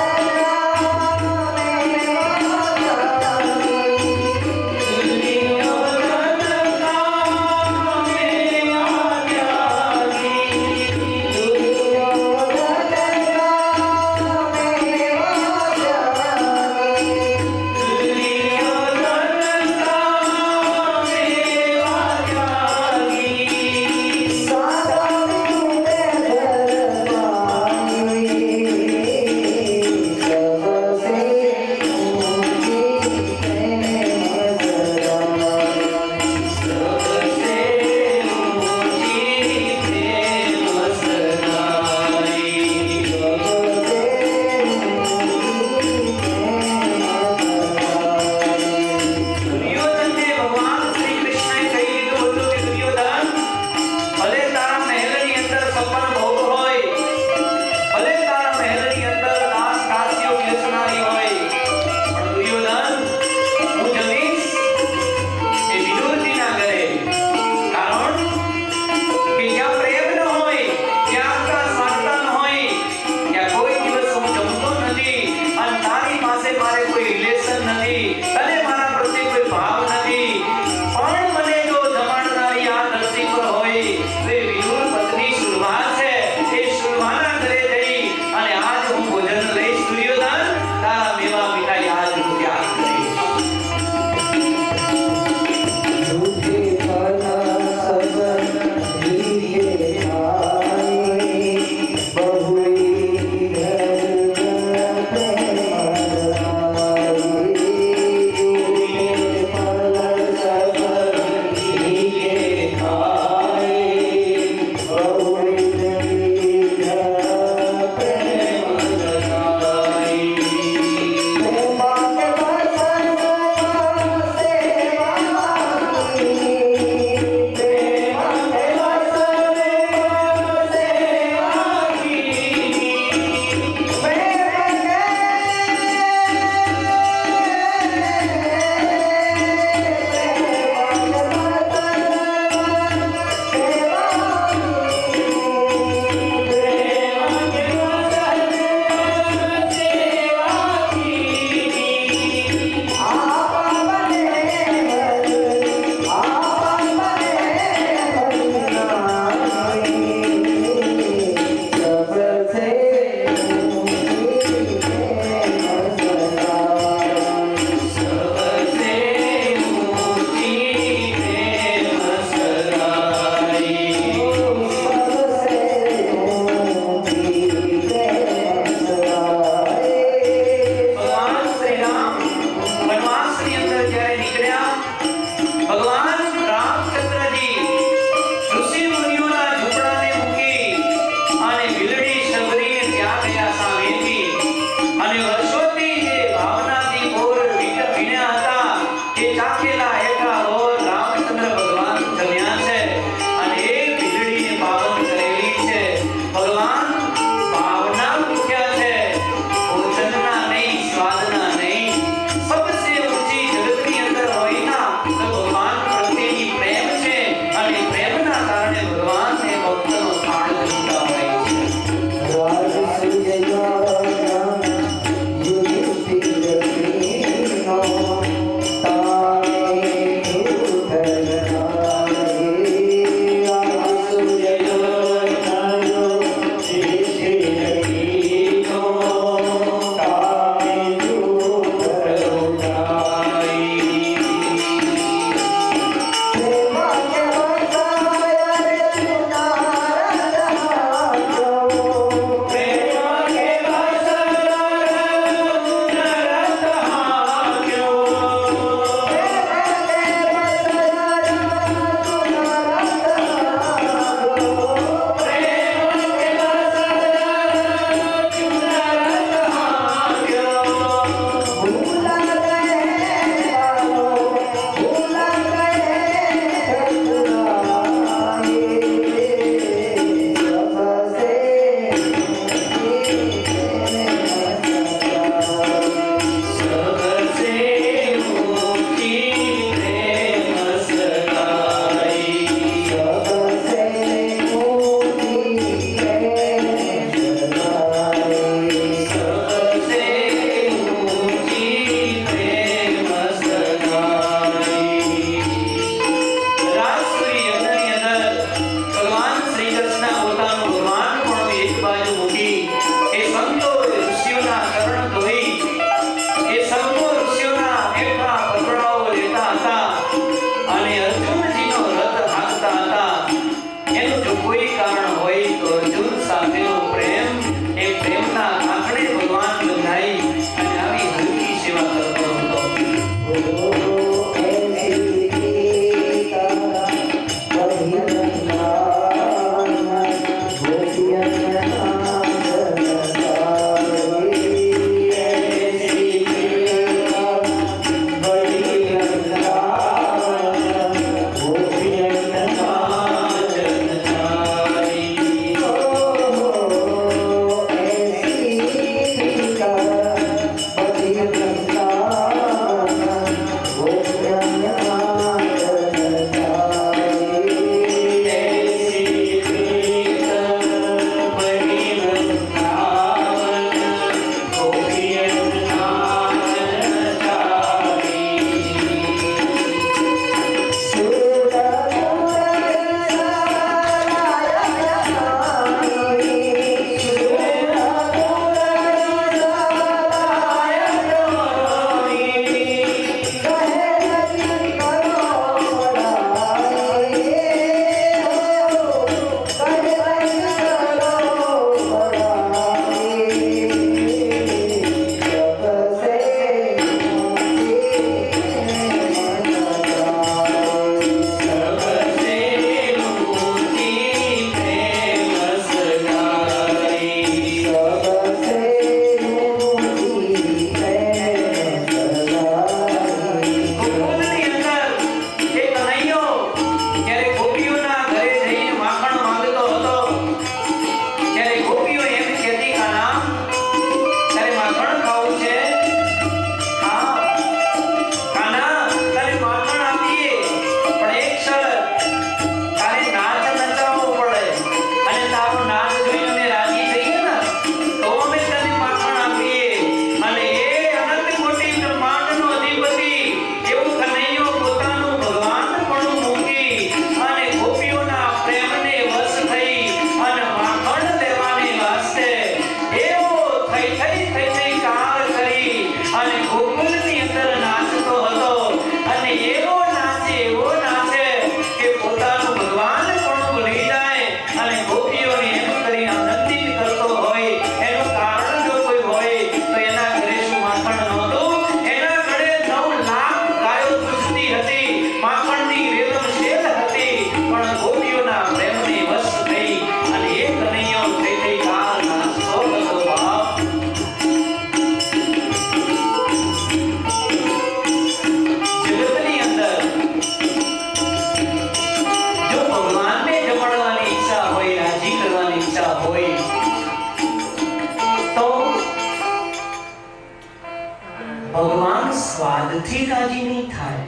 સ્વાદથી રાજી નહીં થાય.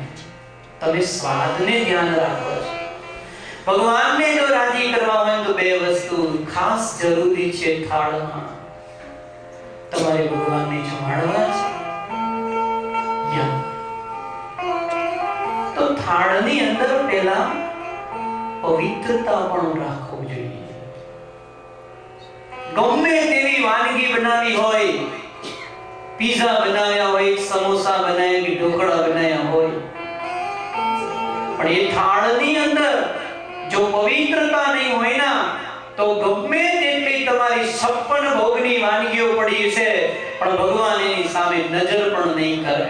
તમે સ્વાદને ધ્યાન રાખો છો. ભગવાનને જો રાજી કરવા હોય તો બે વસ્તુ ખાસ જરૂરી છે. થાળમાં તમારે ભગવાનને જમાડવા છે. તો થાળની અંદર પહેલા પવિત્રતા પણ રાખવું જોઈએ. ગમે તેવી વાનગી બનાવી હોય, પીઝા બનાવ્યા હોય, સમોસા બનાવ્યા કે ઢોકળા બનાવ્યા હોય, પણ એ થાળની અંદર જો પવિત્રતા નહીં હોય ના તો ગમે તેટલી તમારી 56 ભોગની વાનગીઓ પડી છે પણ ભગવાન એની સામે નજર પણ નહીં કરે.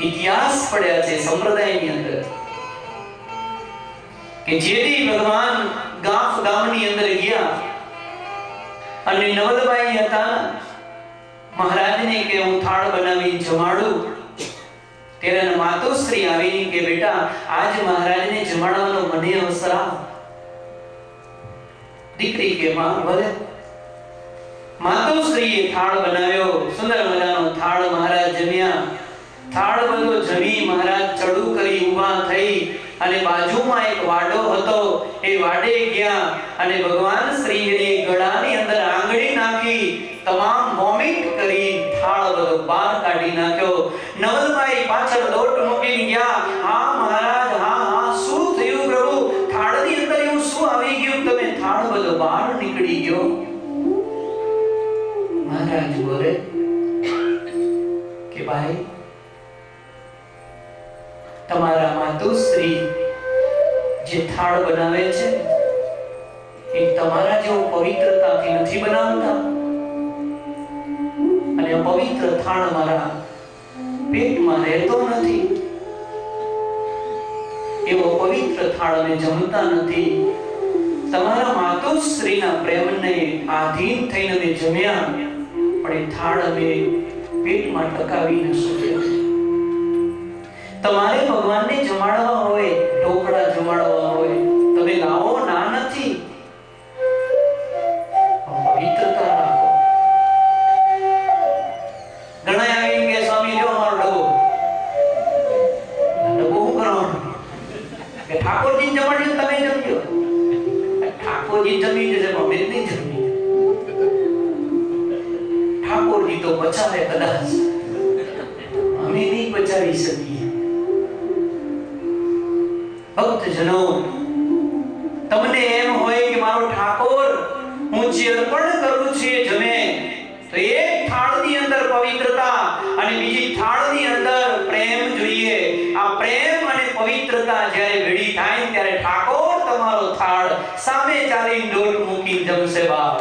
ઇતિહાસ પડ્યા છે સંપ્રદાયની અંદર કે જેથી ભગવાન ગાફ ગામની અંદર ગયા અને નવલબાઈ હતા, મહારાજને કે હું થાળ બનાવી જમાડું. ત્યારે માતુશ્રી આવીને કે બેટા આજ મહારાજને જમાડવાનો મને અવસર આપ. દીકરી કે માં ભલે. માતુશ્રીએ થાળ બનાવ્યો, સુંદર મજાનો થાળ. મહારાજ જમ્યા. થાળ બધો જમી મહારાજ ચડું કરી ઊભા થઈ અને બાજુમાં એક વાડો હતો, એ વાડે ગયા અને ભગવાન શ્રીએ ગળાની અંદર આંગળી નાખી તમામ વોમિટ કરી થાળ બધો બહાર કાઢી નાખ્યો. નવલબાઈ પાછળ દોટ મૂકીને ગયા. હા મહારાજ, હા હા, શું થયું પ્રભુ? થાળની અંદર એવું શું આવી ગયું તમે થાળ બધો બહાર નીકળી ગયો? મહારાજ બોલે કે ભાઈ તમારા માતુશ્રી જે થાળ બનાવે છે એ તમારા જેવો પવિત્રતાથી નથી બનાવતા અને પવિત્ર થાળ મારા પેટમાં રહેતો નથી. એવો પવિત્ર થાળ અમે જમતા નથી. તમારા માતુશ્રીના પ્રેમને આધીન થઈને અમે જમ્યા પણ એ થાળ અમે પેટમાં ટકાવી ન શક્યા. તમારે ભગવાનને જમાડવા હોય, ઢોકળા જમાડવા હોય, તમે લાવો, ના નથી, પવિત્રતા રાખો. ઘણા આવીને કે સ્વામી જો અમારો ડબ્બો શું કરવાનું કે ઠાકોરજી જમાડ્યું તમે જમજો. ઠાકોરજી જમી જશે પણ અમે નહીં જમી. ઠાકોરજી તો બચાવે કદાચ, અમે નહીં બચાવી શકીએ. ભક્તજનો, તમને એમ હોય કે મારો ઠાકોર હું જે અર્પણ કરું છું એ જમે, તો એક થાળની અંદર પવિત્રતા અને બીજી થાળની અંદર પ્રેમ જોઈએ. આ પ્રેમ અને પવિત્રતા જ્યારે ભેળી થાય ત્યારે ઠાકોર તમારો થાળ સામે ચાલીને દોટ મૂકી જમશે. બાપ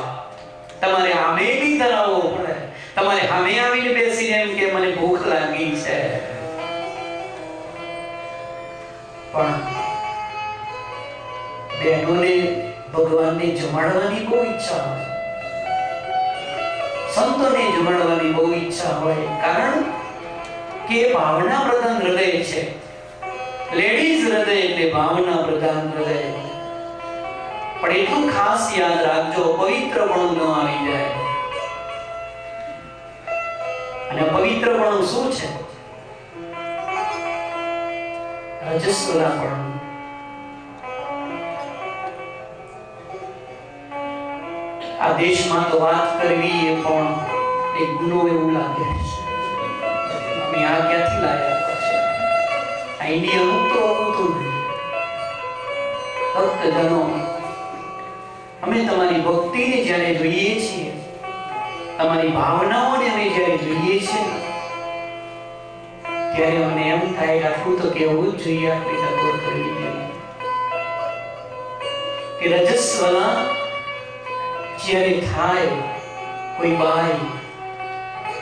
તમારે આમે બી ધરાવવો પડે. તમારે સામે આવીને બેસીને એમ કે મને ભૂખ લાગી છે. પણ બહેનોને ભગવાનને જમાડવાની બહુ ઈચ્છા હોય, સંતોને જમાડવાની બહુ ઈચ્છા હોય, કારણ કે ભાવના પ્રધાન હૃદય છે. લેડીઝ હૃદય એટલે ભાવના પ્રધાન હૃદય. પણ એટલું ખાસ યાદ રાખજો, પવિત્રપણું ન આવી જાય. અને પવિત્રપણું શું છે? રજસ્વલાપણું. આ દેશમાં તો વાત કરવી એ પણ એક ગુનો એવું લાગે છે. અમે આ ક્યાંથી લાયા છે? આ ઇન્ડિયાનું તો હોતું નથી. ભક્તજનો, અમે તમારી ભક્તિને જ્યારે જોઈએ છીએ, તમારી ભાવનાઓને અમે જ્યારે જોઈએ છીએ, ત્યારે અમને એમ થાય આટલું તો કહેવું જ જોઈએ, આટલી ટકોર કરવી જોઈએ કે રજસ્વલા જ્યારે થાય કોઈ બાઈ,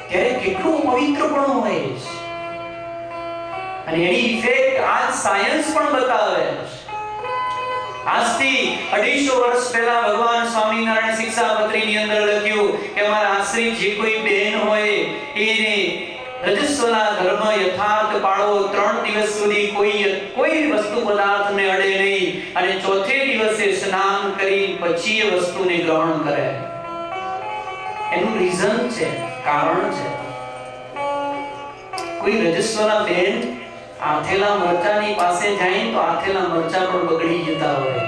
ત્યારે કેટલું પવિત્રપણું હોય છે. અને એની ઇફેક્ટ આજ સાયન્સ પણ બતાવે છે. આજથી 250 વર્ષ પહેલા ભગવાન સ્વામિનારાયણ શિક્ષાપત્રીની અંદર લખ્યું કે અમારા આશ્રિત જે કોઈ બહેન હોય એને રજસ્વલા ધર્મ યથાર્થ પાળવો. 3 દિવસ સુધી કોઈ વસ્તુ પદાર્થને અડે નહીં અને ચોથે દિવસે સ્નાન કરી પછી એ વસ્તુને ગ્રહણ કરે. એનું રીઝન છે, કારણ છે. કોઈ રજસ્વલા બેન આથેલા મરચાની પાસે જાય તો આથેલા મરચા પણ બગડી જતા હોય,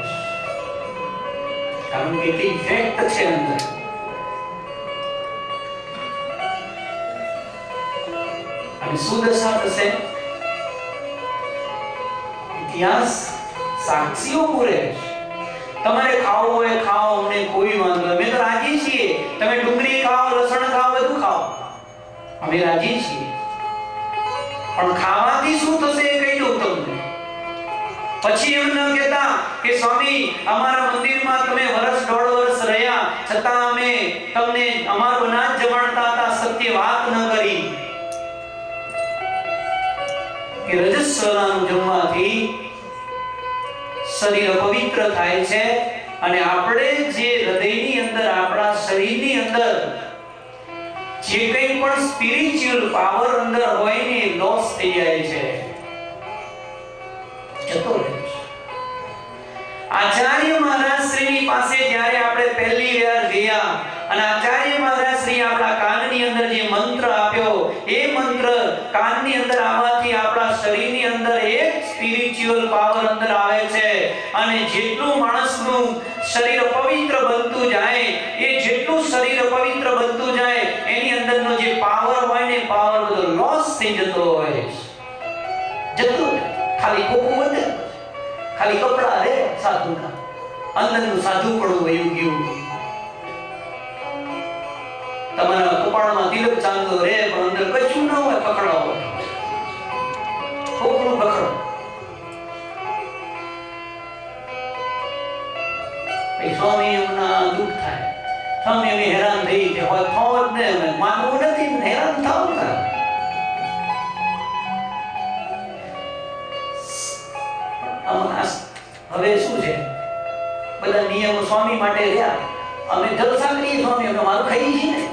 કારણ કે એટલી ઇફેક્ટ છે અંદર. અને શું દશા થશે? ઇતિહાસ સાક્ષીઓ પૂરે. તમારે ખાવું હોય ખાઓ, અમને કોઈ વાંધો નહીં, અમે તો રાજી છીએ. તમે ડુંગળી ખાઓ, લસણ ખાઓ, બધું ખાઓ, અમે રાજી છીએ. પણ ખાવાથી શું થશે એ કહી દઉં તમને. પછી એમ ન કહેતા કે સ્વામી અમારા મંદિરમાં તમે વર્ષ દોઢ વર્ષ રહ્યા છતાં અમે તમને અમારું અનાજ જમાડતા હતા, સત્ય વાત ન કરી. કે રજસ્વલાનું જમવાથી શરીર પવિત્ર થાય છે અને આપણે જે હૃદયની અંદર, આપણા શરીરની અંદર જે કંઈ પણ સ્પિરિચ્યુઅલ પાવર અંદર હોય ને લોસ થઈ જાય છે, જતો રહે છે. આચાર્ય મહારાજ શ્રીની પાસે જ્યારે આપણે પહેલી વાર ગયા અને આચાર્ય મહારાજ શ્રી આપણા કાનની અંદર જે મંત્ર આપ્યો, એ મંત્ર કાનની અંદર આવવાથી આપણા શરીરની અંદર એક સ્પિરિચ્યુઅલ પાવર અંદર આવે છે અને જેટલું માણસનું શરીર પવિત્ર બનતું જાય, એ જેટલું શરીર પવિત્ર બનતું જાય એની અંદરનો જે પાવર હોય ને, પાવર બધો લોસ થઈ જતો હોય, જતો ખાલી કોકું વધે, ખાલી કપડા રે સાધુના, અંદરનું સાધુ પણ વયું ગયું. તમારા કપાળમાં તિલક ચાંદલો રે પણ અંદર કશું ન હોય, પકડા હોય, કોકનું પકડો. સ્વામી એમના દુઃખ થાય, સ્વામી અમે હેરાન થઈ છે, હવે થવું જ ને, માનવું નથી, હેરાન થાવ ને. હવે શું છે, બધા નિયમો સ્વામી માટે રહ્યા, અમે જલસા કરીએ સ્વામી, અમે મારું ખાઈએ છીએ ને.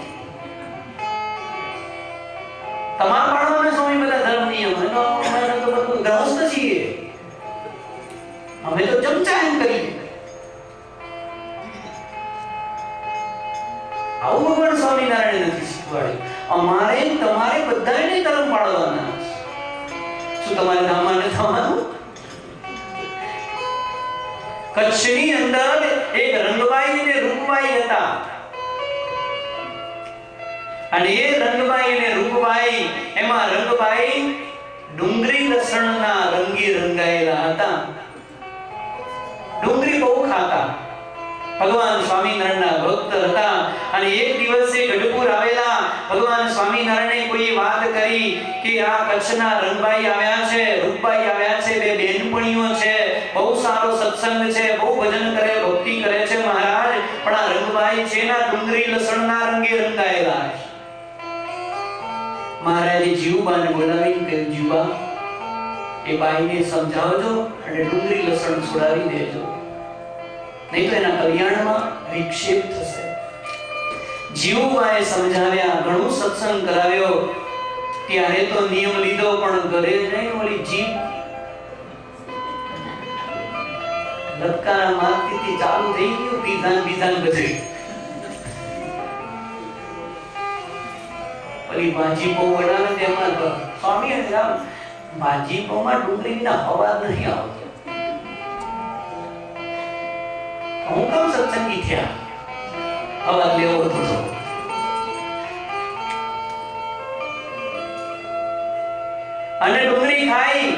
તમારા પાડવાના સ્વામી બધા ધર્મ નિયમ, અમે તો બધું ગ્રહસ્થ છીએ, અમે તો ચમચા એમ કરીએ. આવું ભગવાન સ્વામિનારાયણ નથી શીખવાડ્યું. અમારે તમારે બધાને ધર્મ પાડવાના. શું તમારે ધામાને થવાનું? કચ્છની અંદર એક રંગબાઈ અને રૂપબાઈ હતા અને એ રંગબાઈ અને રૂપબાઈ, એમાં રંગબાઈ ડુંગળી લસણના રંગી રંગાયેલા હતા. ડુંગળી બહુ ખાતા, ભગવાન સ્વામિનારાયણના ભક્ત હતા. અને એક દિવસે ગઢપુર આવેલા ભગવાન સ્વામિનારાયણે કોઈ વાત કરી કે આ કચ્છના રંગબાઈ આવ્યા છે, રૂપબાઈ આવ્યા છે, બે બેનપણીઓ છે, બહુ સારો સત્સંગ છે, બહુ ભજન કરે, ભક્તિ કરે છે મહારાજ, પણ આ રંગબાઈ છે ના ડુંગળી લસણના રંગે રંગાયેલા છે. મહારાજે જીવબાને બોલાવીને કહ્યું, જીવબા એ બાઈને સમજાવજો અને ડુંગળી લસણ છોડાવી દેજો, નહીં તો એના કલ્યાણમાં વિક્ષેપ થશે. જીવબાએ સમજાવ્યા, ઘણું સત્સંગ કરાવ્યો, ત્યારે તો નિયમ લીધો, પણ ઘરે નહીં ઓલી જીભ લટકારા મારતી ચાલુ થઈ ગયું, બીજાન બધે. ઓલી ભાજી પૌ બનાવે તેમાં સ્વામી રામ ભાજી પૌમાં ડુંગળીના અવાજ નહીં આવતો. હું કામ સત્સંગી થયા, અવાજ લેવો હતો તો. અને ડુંગળી ખાઈ.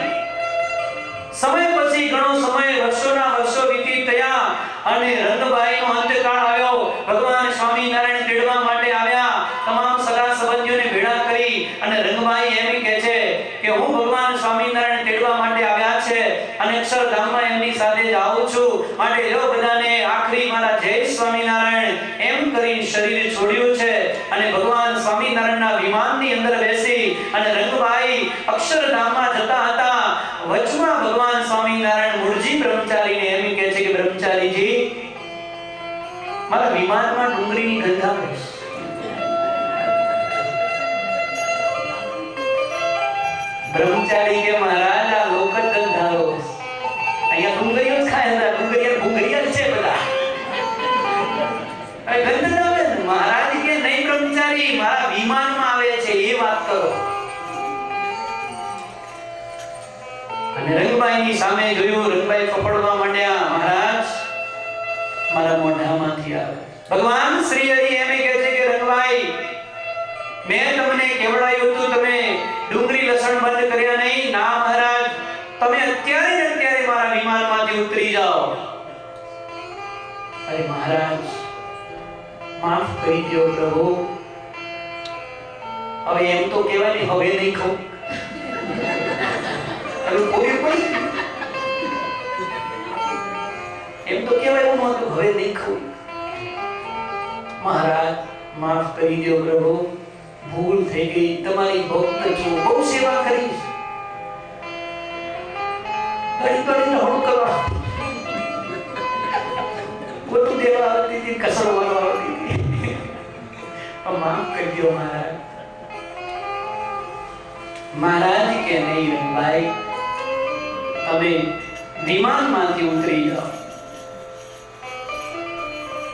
સમય પછી ઘણો સમય, વર્ષોના વર્ષો વીતી ગયા અને રંગબાઈનો અંતકાળ આવ્યો. ભગવાન સ્વામિનારાયણ તેડવા માટે આવ્યા, તમામ સગા સંબંધીઓને ભેળા કરી અને રંગબાઈ એમ કહે છે કે હું ભગવાન સ્વામિનારાયણ તેડવા માટે આવ્યા છે અને અક્ષરધામમાં એમની સાથે જાઉં છું, માટે લો બધાને આખરી મારા જય સ્વામિનારાયણ એમ કરીને શરીર છોડ્યું છે અને ભગવાન સ્વામિનારાયણના વિમાનની અંદર બેસી અને રંગબાઈ અક્ષરધામમાં જતા હતા. વચમાં ભગવાન સ્વામિનારાયણ મૂળજી બ્રહ્મચારીને એમ કહે છે કે બ્રહ્મચારીજી, મારા વિમાનમાં ડુંગળીની ગંધ આવે છે. બ્રહ્મચારી કે મહારાજ આ લોક જ ગંધારો, અહીંયા ડુંગળીઓ જ ખાય, ડુંગળીયા જ છે બધા, ગંધ ના આવે. મહારાજ કે નહીં બ્રહ્મચારી, મારા વિમાનમાં આવે છે, એ વાત કરો. રંગબાઈની સામે જોયું. રંગબાઈ ફફડવા માંડ્યા. મહારાજ મારા મોઢામાંથી આવે. ભગવાન શ્રી હરિ એમ કહે છે કે રંગબાઈ, મેં તમને કેવડાયું હતું, તમે ડુંગળી લસણ બંધ કર્યા નહીં. ના મહારાજ, તમે અત્યારે ને અત્યારે મારા વિમાનમાંથી ઉતરી જાઓ. અરે મહારાજ, માફ કરી દો પ્રભુ. હવે એમ તો કહેવાય ને, હવે નહીં ખાઉં. એમ તો કહેવાય એવું નહોતું, હવે નહીં ખાઉં. મહારાજ માફ કરી દો પ્રભુ, ભૂલ થઈ ગઈ. તમારી ભક્ત છું, બહુ સેવા કરીશ. ઘડી ઘડી હળું કરવા, પોતું દેવા આવતી હતી, કસરો વાળવા આવતી હતી. માફ કરી દો મહારાજ. મહારાજ કે નહીં રંગબાઈ, તમે વિમાનમાંથી ઉતરી જાઓ.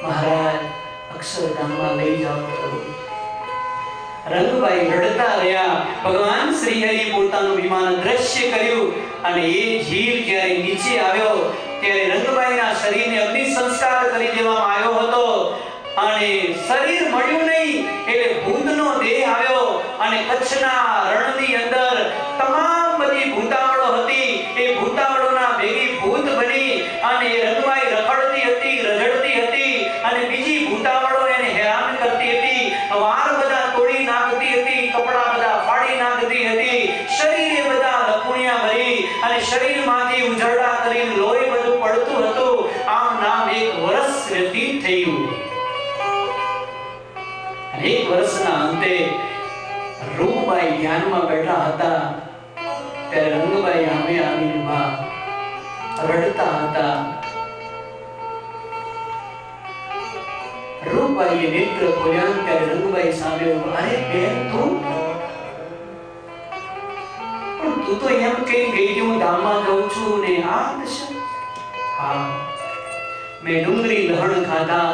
મહારાજ અક્ષરધામમાં લઈ જાઓ પ્રભુ. રંગબાઈ રડતા રહ્યા. ભગવાન શ્રી હરિ પોતાનું વિમાન દ્રશ્ય કર્યું અને એ ઝીલ જ્યારે નીચે આવ્યો ત્યારે રંગબાઈના શરીરને અગ્નિ સંસ્કાર કરી દેવામાં આવ્યો હતો. અને શરીર મળ્યું નહીં એટલે ભૂતનો દેહ આવ્યો અને કચ્છના રણની અંદર તમામ બધી ભૂતાવળો હતી. એ ભૂતાવળોના ભેગી ભૂત બની અને રંગબાઈ રખડતી હતી, રઝળતી હતી અને બીજી ભૂતાવળો એને હેરાન કરતી હતી. વાળ બધા તોડી નાખતી હતી, કપડા બધા ફાડી નાખતી હતી, શરીરે બધા લખુણિયા ભરી અને શરીરમાંથી ઉજરડા કરી લોહી બધું પડતું હતું. આમ નામ એક વર્ષ વ્યતીત થયું. એક વર્ષના અંતે રૂપબાઈ ધ્યાનમાં બેઠા હતા ત્યારે રંગબાઈ સામે આવીને માં રડતા હતા. રૂપબાઈએ નેત્ર ખોલ્યા ત્યારે રંગબાઈ સામે ઉભા. અરે બેન, તું તો એમ કહી ગઈ કે હું ધામમાં જઉં છું ને આ દશા. હા, મેં ડુંગળી લહણ ખાધા.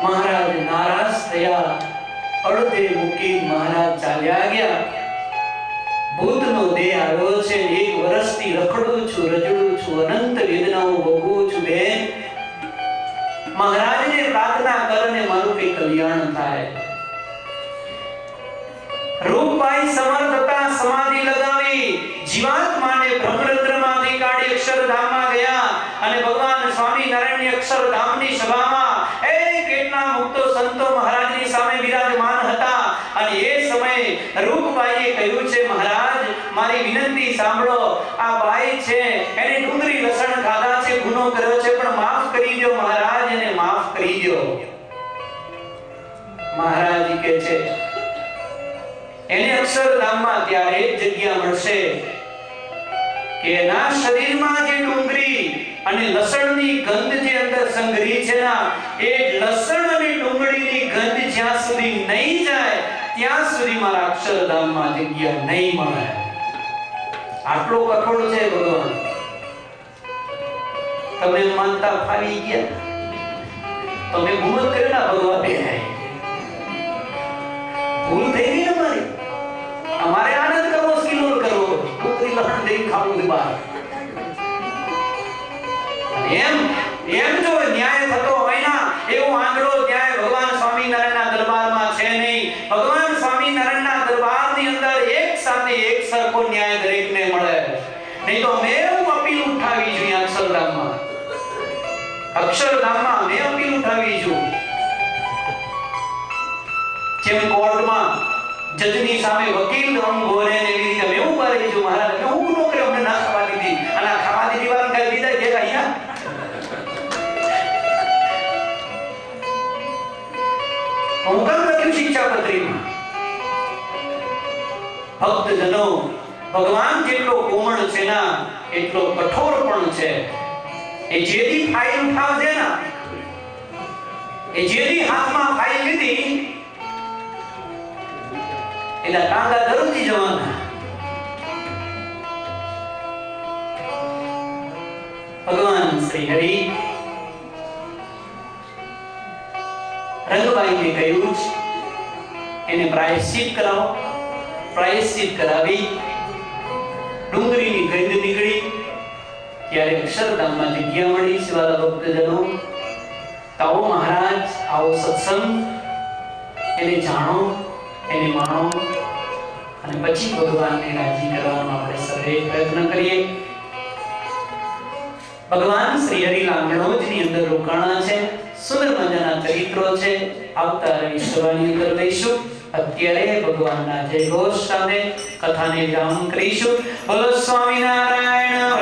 મહારાજ નારાજ થયા. અડધે મૂકી મહારાજ ચાલ્યા ગયા. ભૂતનો દેહ આવ્યો છે. એક વર્ષથી રખડું છું, રજડું છું, અનંત વેદનાઓ ભોગવું છું. બેન, મહારાજને પ્રાર્થના કર ને મારું કઈ કલ્યાણ થાય. રૂપબાઈ સમર્થ હતા. સમાધિ લગાવી જીવાત્માને બ્રહ્મરંધ્રમાંથી કાઢી અક્ષરધામમાં ગયા અને ભગવાન સ્વામિનારાયણની અક્ષરધામની સભામાં કેટલા મુક્તો સંતો મહારાજની સામે વિરાજમાન હતા. અને એ સમયે રૂપબાઈએ કહ્યું છે, મહારાજ મારી વિનંતી સાંભળો. આ બાઈ છે, એને ડુંગળી લસણ ખાધા છે, ગુનો કર્યો છે, પણ માફ કરી દો મહારાજ, એને માફ કરી દો. મહારાજ કહે છે, એને અક્ષરધામમાં ત્યારે જ જગ્યા મળશે કે એના શરીરમાં જે ડુંગળી અને લસણની ગંધ જે અંદર સંગ્રહી છે ના, એ લસણ અને ડુંગળીની ગંધ જ્યાં સુધી નહીં જાય ત્યાં સુધી મારા અક્ષરધામમાં જગ્યા નહીં મળે. આટલો કઠોળ છે ભગવાન. તમે માનતા ફાવી ગયા, તમે ગુમત કર્યો ના ભગવાન બે ભૂલ થઈ ગઈ ને મારી. અમારે આનંદ કરવો, સ્કિલોલ કરવો, ડુંગળી લસણ દહીં ખાવું છે બહાર. એમ જો ન્યાય થતો હોય ના, એવો આંગળો ન્યાય ભગવાન સ્વામિનારાયણના દરબારમાં છે નહીં. ભગવાન સ્વામિનારાયણના દરબારની અંદર એક સાથે એક સરખો ન્યાય દરેકને મળે. નહીં તો અમે એવું અપીલ ઉઠાવી જોઈએ અક્ષરધામમાં. અક્ષરધામમાં અમે અપીલ ઉઠાવી જોઈએ. જેમ કોર્ટમાં જજની સામે વકીલ બોલે ને એવી રીતે અમે ઉભા રહીશું. મહારાજ અમે હું ગુનો કર્યો, અમને ના ખાવા દીધી, અને આ ખાવા દીધી વાળા કઈ દીધા કે અહીંયા હુકમ લખ્યું શિક્ષાપત્રીમાં. ભક્તજનો, ભગવાન જેટલો કોમળ છે ના એટલો કઠોર પણ છે. એ જેદી ફાઇલ ઉઠાવશે ના, એ જેદી હાથમાં ફાઇલ લીધી એટલે ટાંગા ધરુજી જવાના. ભગવાન શ્રી હરિ રંગબાઈને કહ્યું એને પ્રાયશ્ચિત કરાવો. પ્રાયશ્ચિત કરાવી ડુંગળીની ગંધ નીકળી ત્યારે અક્ષરધામમાં જગ્યા મળી છે વાલા ભક્તજનો. તો આવો મહારાજ, આવો સત્સંગ, એને જાણો, એને માણો અને પછી ભગવાનને રાજી કરવાનો આપણે સર્વે પ્રયત્ન કરીએ. ભગવાન શ્રી હરિ લાંગણોજની અંદર રોકાણા છે. સુંદર મજાના ચરિત્રો છે. આવતા રવિ સભાની અંદર લઈશું. અત્યારે ભગવાનના જય ઘોષ સાથે કથાને વિરામ કરીશું. બોલો સ્વામિનારાયણ